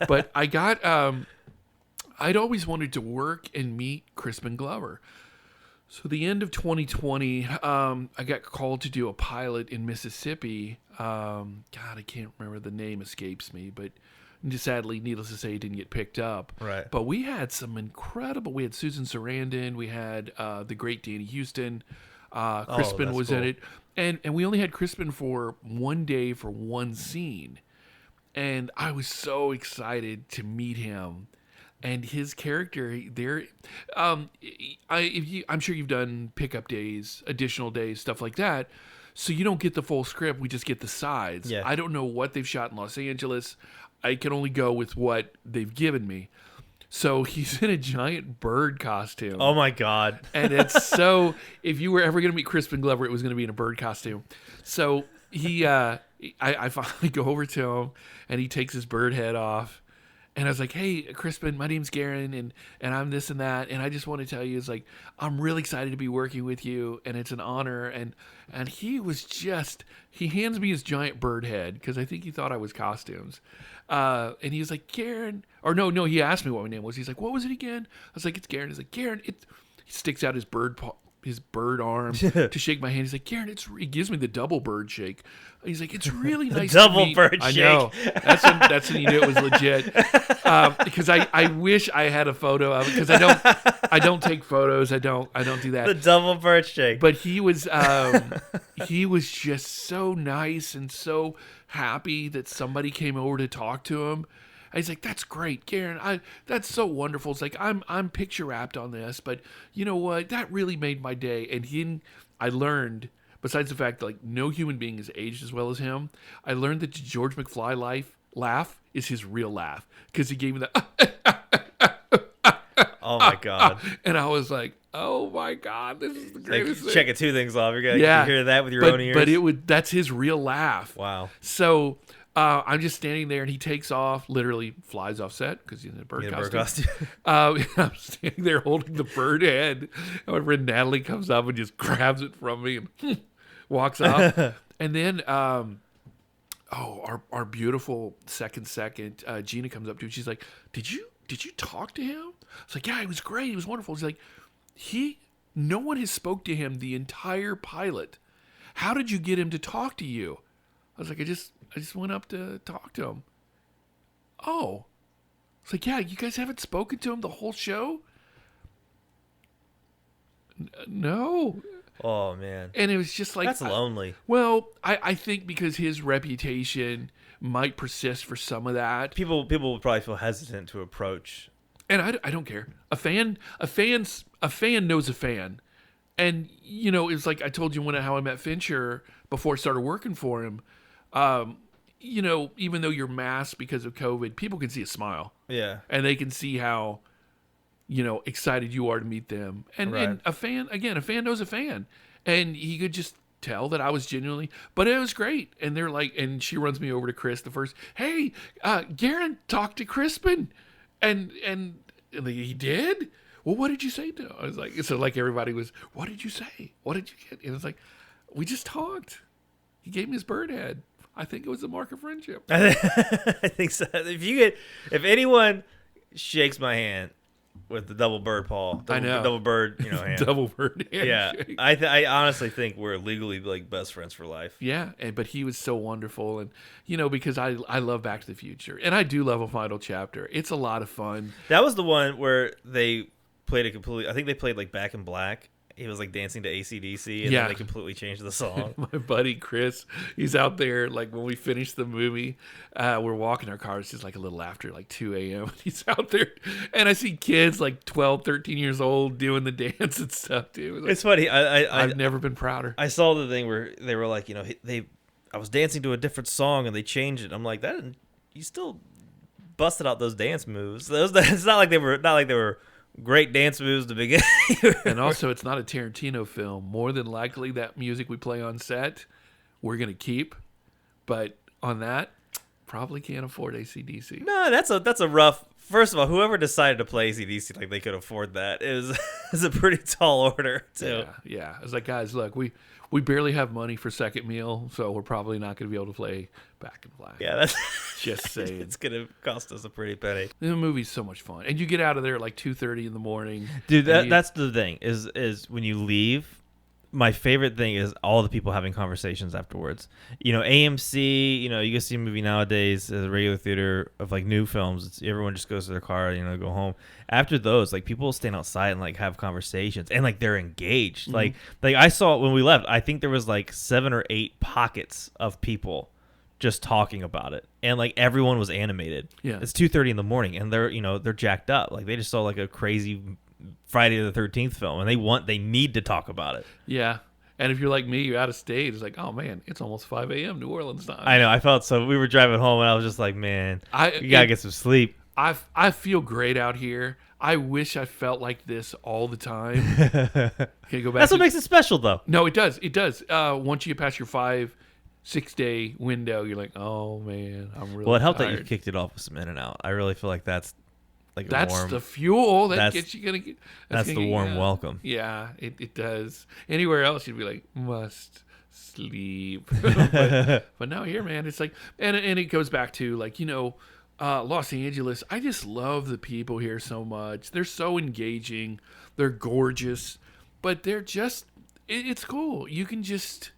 But I got, I'd always wanted to work and meet Crispin Glover. So the end of 2020, I got called to do a pilot in Mississippi. God, I can't remember, the name escapes me, but sadly, needless to say, it didn't get picked up. Right. But we had some incredible. We had Susan Sarandon. We had the great Danny Houston. Crispin was in it, and we only had Crispin for one day for one scene, and I was so excited to meet him. And his character there, I'm sure you've done pickup days, additional days, stuff like that. So you don't get the full script. We just get the sides. Yeah. I don't know what they've shot in Los Angeles. I can only go with what they've given me. So he's in a giant bird costume. Oh my god! And it's so, if you were ever going to meet Crispin Glover, it was going to be in a bird costume. So I finally go over to him, and he takes his bird head off. And I was like, hey, Crispin, my name's Garin, and I'm this and that. And I just want to tell you, it's like, I'm really excited to be working with you, and it's an honor. And he was just, he hands me his giant bird head, because I think he thought I was costumes. And he was like, Garin, or no, he asked me what my name was. He's like, what was it again? I was like, it's Garin. He's like, Garin, he sticks out his bird arm to shake my hand. He's like, Garin, he gives me the double bird shake. He's like, it's really nice double to meet. Bird I shake. know. That's when you knew it was legit. Because I wish I had a photo of it, because I don't take photos. I don't do that. The double bird shake. But he was just so nice and so happy that somebody came over to talk to him. And he's like, that's great, Garin. That's so wonderful. It's like, I'm picture wrapped on this, but you know what? That really made my day. And I learned, besides the fact that like no human being has aged as well as him, I learned that the George McFly laugh is his real laugh, because he gave me that. Oh my god! And I was like, oh my god, this is the greatest thing. Checking two things off. You're gonna hear that with your own ears. But that's his real laugh. Wow. So I'm just standing there, and he takes off, literally flies off set because he's in a bird In a bird costume. costume. I'm standing there holding the bird head. And my friend Natalie comes up and just grabs it from me and walks off. And then, our beautiful second, Gina comes up to me. She's like, did you talk to him? I was like, yeah, he was great. He was wonderful. She's like, no one has spoke to him the entire pilot. How did you get him to talk to you? I was like, I just went up to talk to him. Oh. It's like, yeah, you guys haven't spoken to him the whole show? No. Oh man. And it was just like, That's lonely. Well, I think because his reputation might persist for some of that. People would probably feel hesitant to approach. And I don't care. A fan knows a fan. And, you know, it's like I told you how I met Fincher before I started working for him. You know, even though you're masked because of COVID, people can see a smile. Yeah. And they can see how, you know, excited you are to meet them. And, Right. and a fan knows a fan. And he could just tell that I was genuinely, but it was great. And they're like, and she runs me over to Chris the first, hey, Garin talked to Crispin. And he did? Well, what did you say to him? I was like, so like everybody was, what did you say? What did you get? And it's like, we just talked. He gave me his bird head. I think it was a mark of friendship. I think so. If anyone shakes my hand with the double bird paw, I know. double bird, hand. Double bird hand. Yeah, shake. I honestly think we're legally like best friends for life. Yeah, but he was so wonderful, and because I love Back to the Future, and I do love A Final Chapter. It's a lot of fun. That was the one where they played a completely. I think they played like Back in Black. He was like dancing to AC/DC, and Yeah. then they completely changed the song. My buddy Chris, he's out there, like when we finished the movie, we're walking our car. It's just like a little after like 2 a.m. He's out there, and I see kids like 12, 13 years old doing the dance and stuff, too. It's funny. I've never been prouder. I saw the thing where they were like, I was dancing to a different song, and they changed it. I'm like, you still busted out those dance moves. It's not like they were great dance moves to begin. And also, it's not a Tarantino film. More than likely, that music we play on set, we're going to keep. But on that, probably can't afford AC/DC. No, that's a rough. First of all, whoever decided to play AC/DC like they could afford that is a pretty tall order too. Yeah. I was like, guys, look, we barely have money for second meal, so we're probably not going to be able to play Back in Black. Yeah, that's Just saying. it's gonna cost us a pretty penny. The movie's so much fun, and you get out of there at like 2:30 in the morning, Dude, that's the thing is when you leave. My favorite thing is all the people having conversations afterwards. AMC, you can see a movie nowadays at a regular theater of like new films. Everyone just goes to their car, go home. After those, like people will stand outside and like have conversations and like they're engaged. Mm-hmm. Like I saw when we left, I think there was like 7 or 8 pockets of people just talking about it. And like everyone was animated. Yeah. It's 2:30 in the morning and they're jacked up. Like they just saw like a crazy Friday the 13th film and they need to talk about it. Yeah. And if you're like me, you're out of state. It's like, oh man, it's almost 5 a.m. New Orleans time. I know. I felt so. We were driving home and I was just like, man, you gotta get some sleep. I feel great out here. I wish I felt like this all the time. Okay, go back. That's what makes it special, though. No, it does. It does. Once you get past your 5-6 day window, you're like, oh man, I'm really Well, it helped tired. that you kicked it off with some In and Out. I really feel like that's like That's warm. the fuel that That's- gets you gonna get. That's gonna the get- warm welcome. Yeah, it does. Anywhere else, you'd be like, must sleep. but now here, man, it's like, and it goes back to like Los Angeles. I just love the people here so much. They're so engaging. They're gorgeous, but they're just. It's cool. You can just.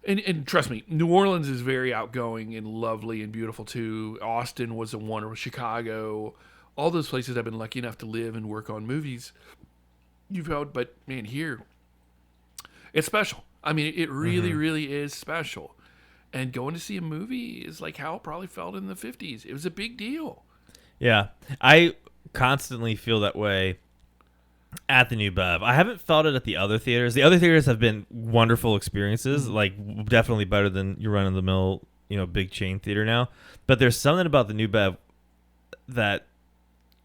And trust me, New Orleans is very outgoing and lovely and beautiful too. Austin was a wonderful. Chicago, all those places I've been lucky enough to live and work on movies. You've held, but man, here, it's special. I mean, it really, really is special. And going to see a movie is like how it probably felt in the 50s. It was a big deal. Yeah, I constantly feel that way at the New Bev. I haven't felt it at the other theaters. The other theaters have been wonderful experiences, like definitely better than your run-of-the-mill, big chain theater now. But there's something about the New Bev that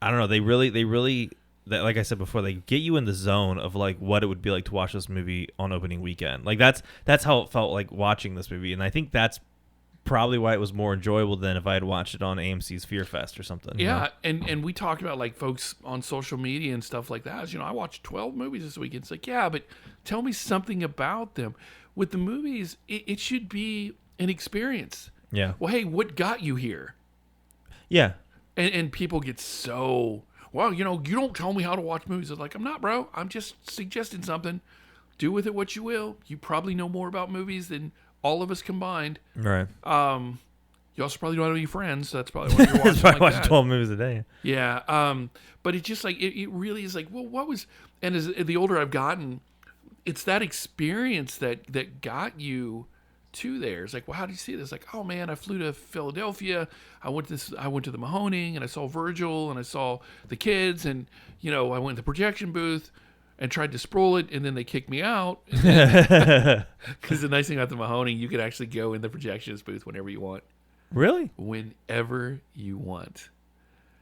I don't know. They really, that, like I said before, they get you in the zone of like what it would be like to watch this movie on opening weekend. Like that's how it felt like watching this movie, and I think that's probably why it was more enjoyable than if I had watched it on AMC's Fear Fest or something. Yeah, and we talked about like folks on social media and stuff like that. I watched 12 movies this week. It's like, yeah, but tell me something about them. With the movies, it should be an experience. Yeah. Well, hey, what got you here? Yeah. And people get so, well, you don't tell me how to watch movies. It's like, I'm not, bro. I'm just suggesting something. Do with it what you will. You probably know more about movies than all of us combined. Right. You also probably don't have any friends, so that's probably why you're watching. That's probably like watching that. 12 movies a day. Yeah. But it's just like, it really is like, well, what was, and as the older I've gotten, it's that experience that got you to there. It's like, well, how do you see this? Like, oh man, I flew to Philadelphia. I went to the Mahoning, and I saw Virgil, and I saw the kids, and I went to the projection booth and tried to sprawl it, and then they kicked me out. Because the nice thing about the Mahoning, you could actually go in the projectionist booth whenever you want. Really? Whenever you want.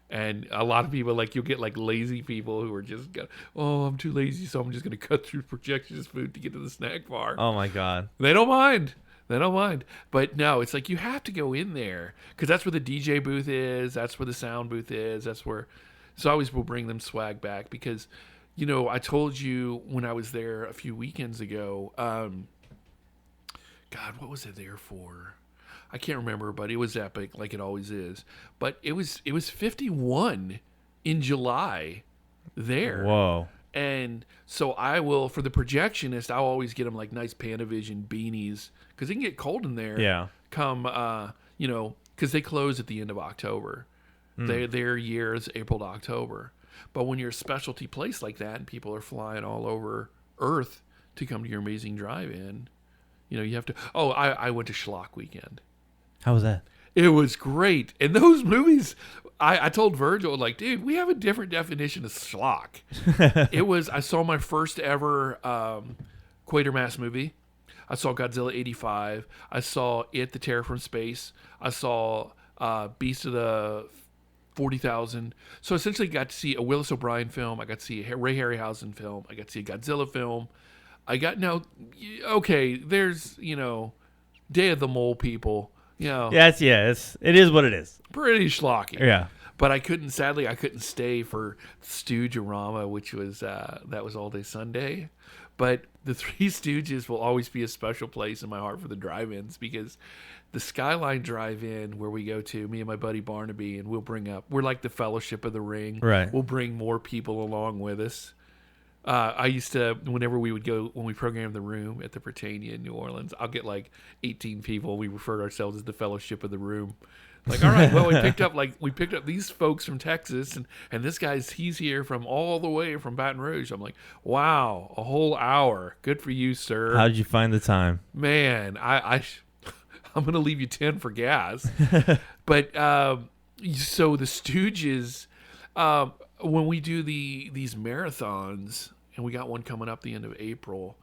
And a lot of people, like, you'll get like lazy people who are just oh, I'm too lazy, so I'm just going to cut through projectionist food to get to the snack bar. Oh my God. They don't mind. But no, it's like you have to go in there because that's where the DJ booth is. That's where the sound booth is. That's where. So I always will bring them swag back because, I told you when I was there a few weekends ago. God, what was it there for? I can't remember, but it was epic, like it always is. But it was 51 in July there. Whoa. And so I will, for the projectionist, I'll always get them like nice Panavision beanies because it can get cold in there. Yeah. Come, because they close at the end of October. Their year is April to October. But when you're a specialty place like that and people are flying all over Earth to come to your amazing drive-in, you have to. Oh, I went to Schlock Weekend. How was that? It was great. And those movies, I told Virgil, like, dude, we have a different definition of schlock. I saw my first ever Quatermass movie. I saw Godzilla 85. I saw It, the Terror from Space. I saw Beast of the 40,000. So essentially got to see a Willis O'Brien film. I got to see a Ray Harryhausen film. I got to see a Godzilla film. There's, Day of the Mole people. It is what it is. Pretty schlocky. Yeah. But I couldn't stay for Stooge-orama, which was, that was All Day Sunday. But the Three Stooges will always be a special place in my heart for the drive-ins because the Skyline Drive-In where we go to, me and my buddy Barnaby, and we're like the Fellowship of the Ring. Right. We'll bring more people along with us. I used to, whenever we would go, when we programmed the room at the Britannia in New Orleans, I'll get like 18 people. We refer to ourselves as the Fellowship of the Room. Like, all right, well, we picked up these folks from Texas, and this he's here from all the way from Baton Rouge. I'm like, wow, a whole hour. Good for you, sir. How did you find the time? Man, I'm going to leave you 10 for gas. But so the Stooges, when we do these marathons, and we got one coming up the end of April,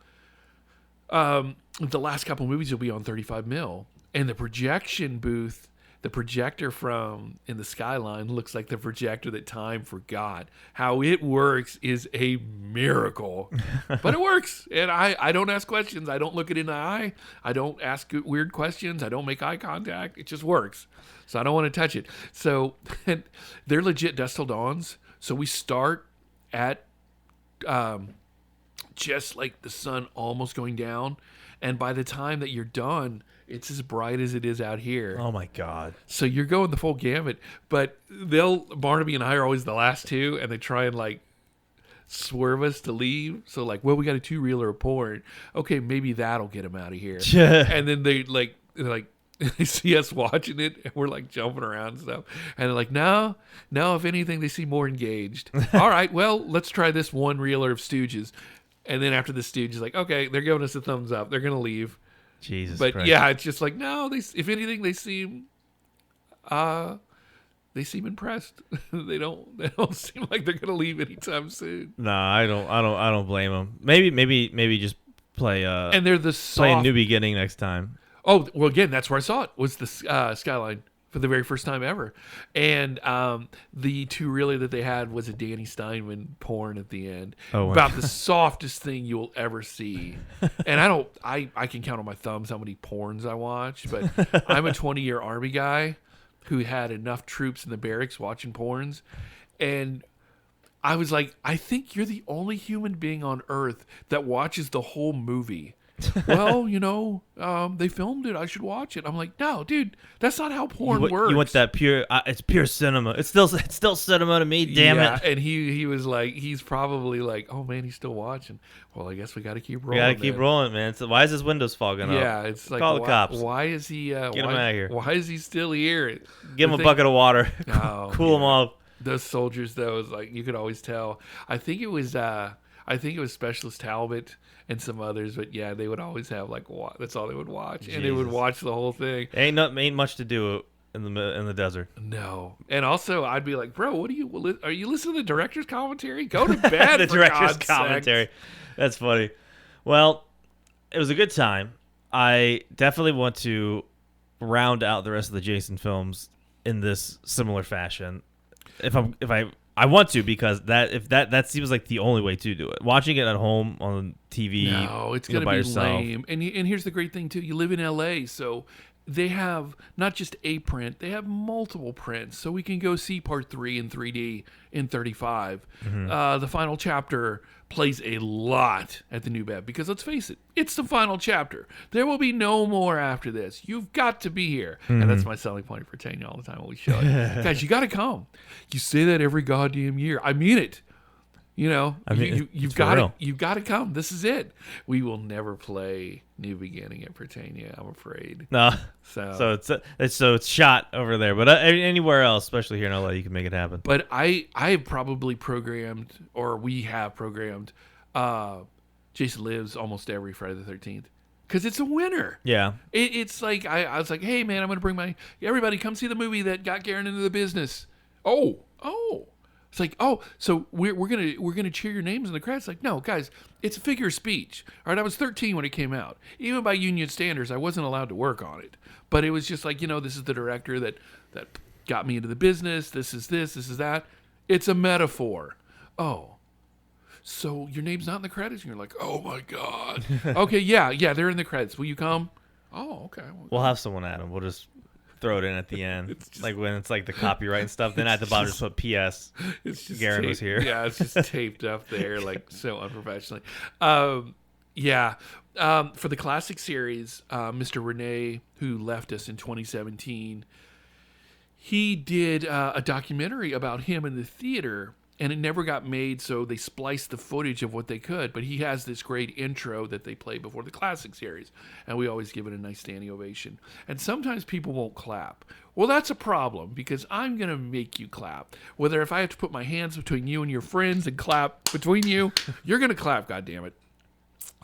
the last couple of movies will be on 35 mil, and the projection booth, the projector in the Skyline looks like the projector that Time forgot. How it works is a miracle, but it works. And I don't ask questions. I don't look it in the eye. I don't ask weird questions. I don't make eye contact. It just works. So I don't want to touch it. So they're legit dusk till dawns. So we start at just like the sun almost going down. And by the time that you're done, it's as bright as it is out here. Oh my God. So you're going the full gamut. But Barnaby and I are always the last two, and they try and like swerve us to leave. So like, well, we got a 2-reeler of porn. Okay, maybe that'll get them out of here. And then they're like they see us watching it, and we're like jumping around and stuff. And they're like, no, if anything, they seem more engaged. All right, well, let's try this 1-reeler of Stooges. And then after the Stooge is like, okay, they're giving us a thumbs up. They're going to leave. Jesus But Christ. yeah, it's just like, no, if anything, they seem impressed. they don't seem like they're going to leave anytime soon. No, I don't blame them. Maybe just play and they're the play a New Beginning next time. Oh, well, again, that's where I saw it, was the Skyline. for the very first time ever. And the two really that they had was a Danny Steinman porn at the end. Oh, about the softest thing you'll ever see. And I can count on my thumbs how many porns I watch, but I'm a 20-year Army guy who had enough troops in the barracks watching porns. And I was like, I think you're the only human being on Earth that watches the whole movie. Well, they filmed it. I should watch it. I'm like, no, dude, that's not how porn works. You want that pure? It's pure cinema. It's still cinema to me. Damn it. And he was like, he's probably like, oh man, he's still watching. Well, I guess we got to keep rolling. We got to keep rolling, man. So why is his windows fogging up? Yeah, it's like, call the cops. Why is he? Get him out of here. Why is he still here? Give him a bucket of water. Oh, cool him off. Those soldiers, though, was like you could always tell. I think it was Specialist Talbot and some others, but yeah, they would always have like that's all they would watch, and they would watch the whole thing. Ain't much to do in the desert. No, and also I'd be like, bro, are you listening to the director's commentary? Go to bed. The for director's God's commentary. sakes. That's funny. Well, it was a good time. I definitely want to round out the rest of the Jason films in this similar fashion. I want to, because that seems like the only way to do it. Watching it at home on TV, no, it's gonna by be yourself. lame. And here's the great thing too: you live in LA, so they have not just a print; they have multiple prints. So we can go see Part 3 in 3D in 35. The final chapter plays a lot at the New Bev, because let's face it, it's the final chapter. There will be no more after this. You've got to be here. And that's my selling point for Tanya all the time when we show it. Guys, you got to come. You say that every goddamn year. I mean it. You've got to come. This is it. We will never play New Beginning at Britannia, I'm afraid. No. So it's shot over there, but anywhere else, especially here in LA, you can make it happen. But I have probably programmed, or we have programmed, Jason Lives almost every Friday the 13th. Because it's a winner. Yeah. It's like, I was like, hey man, I'm going to bring everybody come see the movie that got Garin into the business. Oh. It's like, oh, so we're gonna cheer your names in the credits. Like, no, guys, it's a figure of speech. All right, I was 13 when it came out. Even by union standards, I wasn't allowed to work on it. But it was just like, this is the director that got me into the business. This is that. It's a metaphor. Oh, so your name's not in the credits? And you're like, oh my God. Okay, yeah, they're in the credits. Will you come? Oh, okay. We'll have someone at them. We'll just throw it in at the end, like when it's like the copyright and stuff. Then at the bottom just put P.S. It's just Garin was here. Yeah, it's just taped up there like so unprofessionally. For the classic series, Mr. Renee, who left us in 2017, he did a documentary about him in the theater. And it never got made, so they spliced the footage of what they could. But he has this great intro that they play before the classic series. And we always give it a nice standing ovation. And sometimes people won't clap. Well, that's a problem, because I'm going to make you clap. Whether if I have to put my hands between you and your friends and clap between you, you're going to clap, goddammit.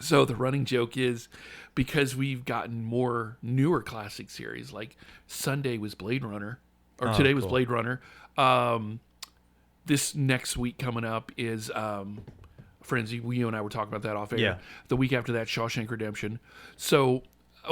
So the running joke is, because we've gotten more newer classic series, like Sunday was Blade Runner, or today was Blade Runner. This next week coming up is Frenzy. You and I were talking about that off air. Yeah. The week after that, Shawshank Redemption. So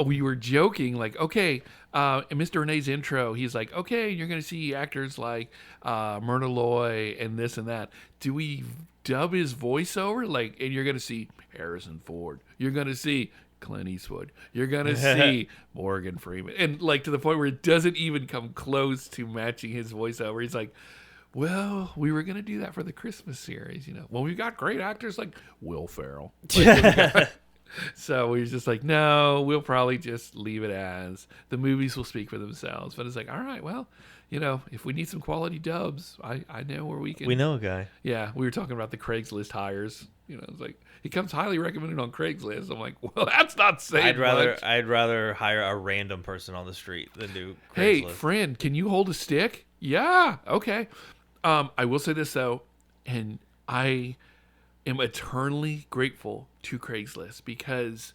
we were joking, like, okay, in Mr. Renee's intro, he's like, okay, you're going to see actors like Myrna Loy and this and that. Do we dub his voiceover? Like, and you're going to see Harrison Ford. You're going to see Clint Eastwood. You're going to see Morgan Freeman. And like to the point where it doesn't even come close to matching his voiceover. He's like, well, we were going to do that for the Christmas series, Well, we've got great actors like Will Ferrell. So we were just like, no, we'll probably just leave it as the movies will speak for themselves. But it's like, all right, well, if we need some quality dubs, I know where we can. We know a guy. Yeah, we were talking about the Craigslist hires. It's like, he comes highly recommended on Craigslist. I'm like, well, that's not saying much. I'd rather hire a random person on the street than do Craigslist. Hey, friend, can you hold a stick? Yeah, okay. I will say this, though, and I am eternally grateful to Craigslist, because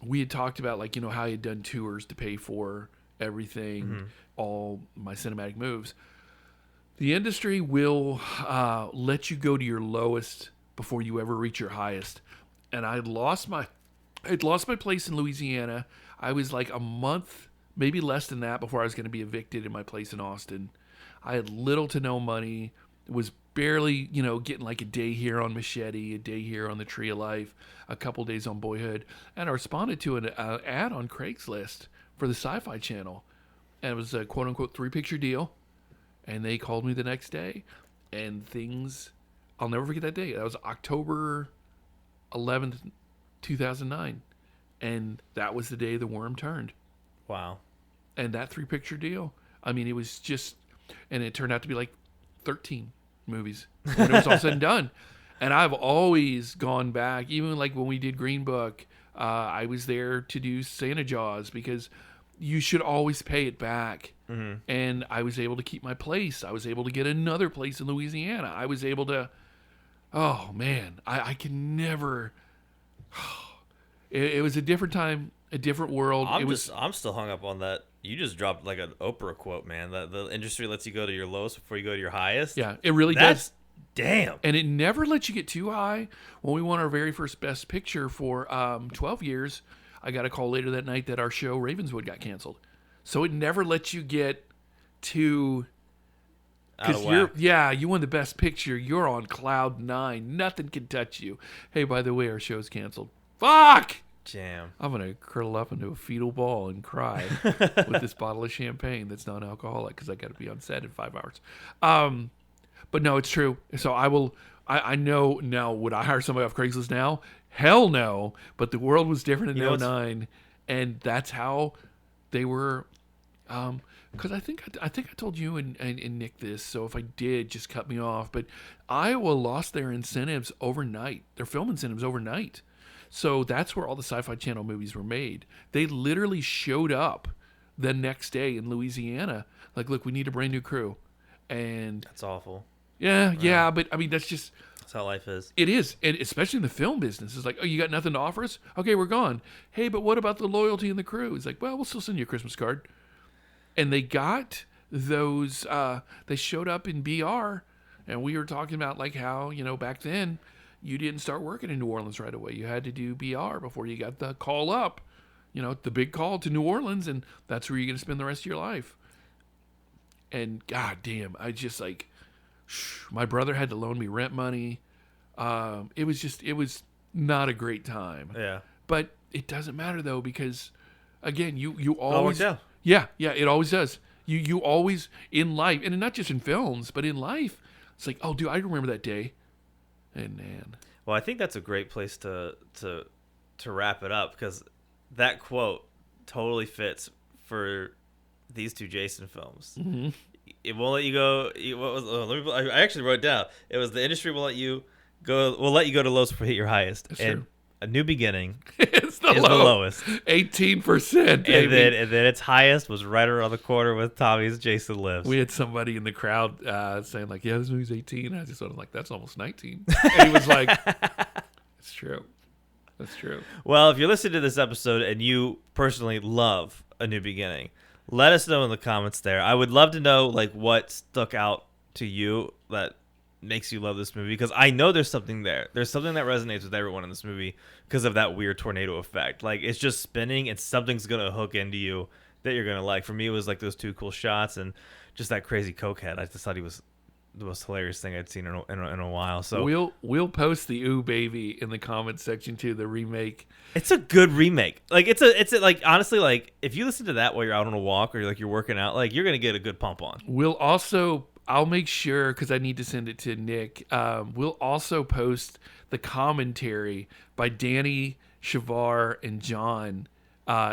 we had talked about, like, how he had done tours to pay for everything, all my cinematic moves. The industry will let you go to your lowest before you ever reach your highest. And I'd lost my place in Louisiana. I was like a month maybe less than that, before I was going to be evicted in my place in Austin. I had little to no money, was barely, getting like a day here on Machete, a day here on the Tree of Life, a couple days on Boyhood, and I responded to an ad on Craigslist for the Sci-Fi Channel, and it was a quote-unquote 3-picture deal, and they called me the next day, and things, I'll never forget that day. That was October 11th, 2009, and that was the day the worm turned. Wow. And that 3-picture deal, I mean, it was just, and it turned out to be like 13 movies when it was all said and done. And I've always gone back, even like when we did Green Book, I was there to do Santa Jaws, because you should always pay it back. Mm-hmm. And I was able to keep my place. I was able to get another place in Louisiana. I was able to, oh man, I can never, it was a different time, a different world. I'm still hung up on that. You just dropped like an Oprah quote, man. That the industry lets you go to your lowest before you go to your highest. Yeah, it really does. That's damn. And it never lets you get too high. When we won our very first Best Picture for 12 years, I got a call later that night that our show Ravenswood got canceled. So it never lets you get too. Out of whack. You won the Best Picture. You're on cloud 9. Nothing can touch you. Hey, by the way, our show's canceled. Fuck! Jam. I'm going to curl up into a fetal ball and cry with this bottle of champagne that's non-alcoholic, because I got to be on set in 5 hours. But no, it's true. So I know now, would I hire somebody off Craigslist now? Hell no. But the world was different in 09, and that's how they were. Because I think I told you and Nick this, so if I did, just cut me off. But Iowa lost their incentives overnight, their film incentives overnight. So that's where all the Sci-Fi Channel movies were made. They literally showed up the next day in Louisiana. Like, look, we need a brand new crew. And that's awful. Yeah, but I mean, that's how life is. It is, and especially in the film business. It's like, oh, you got nothing to offer us? Okay, we're gone. Hey, but what about the loyalty in the crew? It's like, well, we'll still send you a Christmas card. And they got those, they showed up in BR, and we were talking about like how, back then, you didn't start working in New Orleans right away. You had to do BR before you got the call up, the big call to New Orleans, and that's where you're going to spend the rest of your life. And god damn, I just like, my brother had to loan me rent money. It was not a great time. Yeah. But it doesn't matter though, because again, you always, yeah, it always does. You always in life, and not just in films, but in life, it's like, oh dude, I remember that day. And man. Well, I think that's a great place to wrap it up, because that quote totally fits for these two Jason films. Mm-hmm. It won't let you go. I actually wrote it down. It was the industry will let you go to lowest before you hit your highest. That's and true. A New Beginning is the lowest. 18%, baby. And then its highest was right around the corner with Tommy's Jason Lives. We had somebody in the crowd saying like, yeah, this movie's 18. I just was like, that's almost 19. And he was like, it's true. That's true. Well, if you're listening to this episode and you personally love A New Beginning, let us know in the comments there. I would love to know like what stuck out to you that makes you love this movie, because I know there's something there. There's something that resonates with everyone in this movie because of that weird tornado effect. Like, it's just spinning and something's gonna hook into you that you're gonna like. For me, it was like those two cool shots and just that crazy coke head. I just thought he was the most hilarious thing I'd seen in a while. So we'll post the Ooh Baby in the comments section too, the remake. It's a good remake. Like it's a like, honestly, like if you listen to that while you're out on a walk or you're working out, like you're gonna get a good pump on. I'll make sure, because I need to send it to Nick. We'll also post the commentary by Danny, Shavar, and John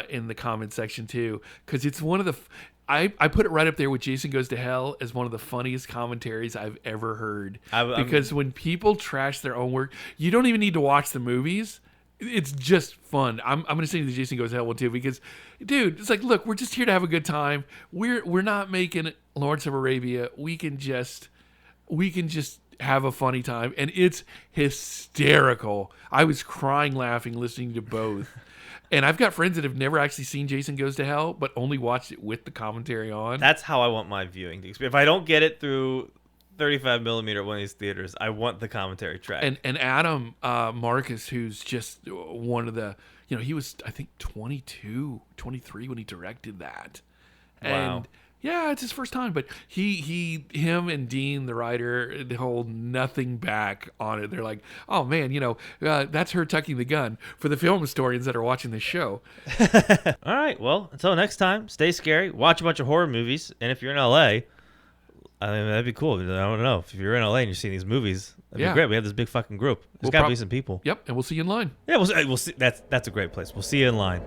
in the comment section too, because it's one of the. I put it right up there with Jason Goes to Hell as one of the funniest commentaries I've ever heard. Because when people trash their own work, you don't even need to watch the movies. It's just fun. I'm going to send you the Jason Goes to Hell one too, because, dude, it's like, look, we're just here to have a good time. We're not making Lawrence of Arabia. We can just have a funny time, and it's hysterical. I was crying laughing listening to both. And I've got friends that have never actually seen Jason Goes to Hell, but only watched it with the commentary on. That's how I want my viewing to experience. If I don't get it through 35 millimeter at one of these theaters, I want the commentary track. And Adam Marcus, who's just one of the, he was, I think, 22, 23 when he directed that. Wow. And yeah, it's his first time, but him and Dean, the writer, they hold nothing back on it. They're like, oh man, that's her tucking the gun for the film historians that are watching this show. All right. Well, until next time, stay scary. Watch a bunch of horror movies, and if you're in LA, that'd be cool. I don't know if you're in LA and you're seeing these movies. That'd be great. We have this big fucking group. There's got to be some people. Yep, and we'll see you in line. Yeah, we'll see. That's a great place. We'll see you in line.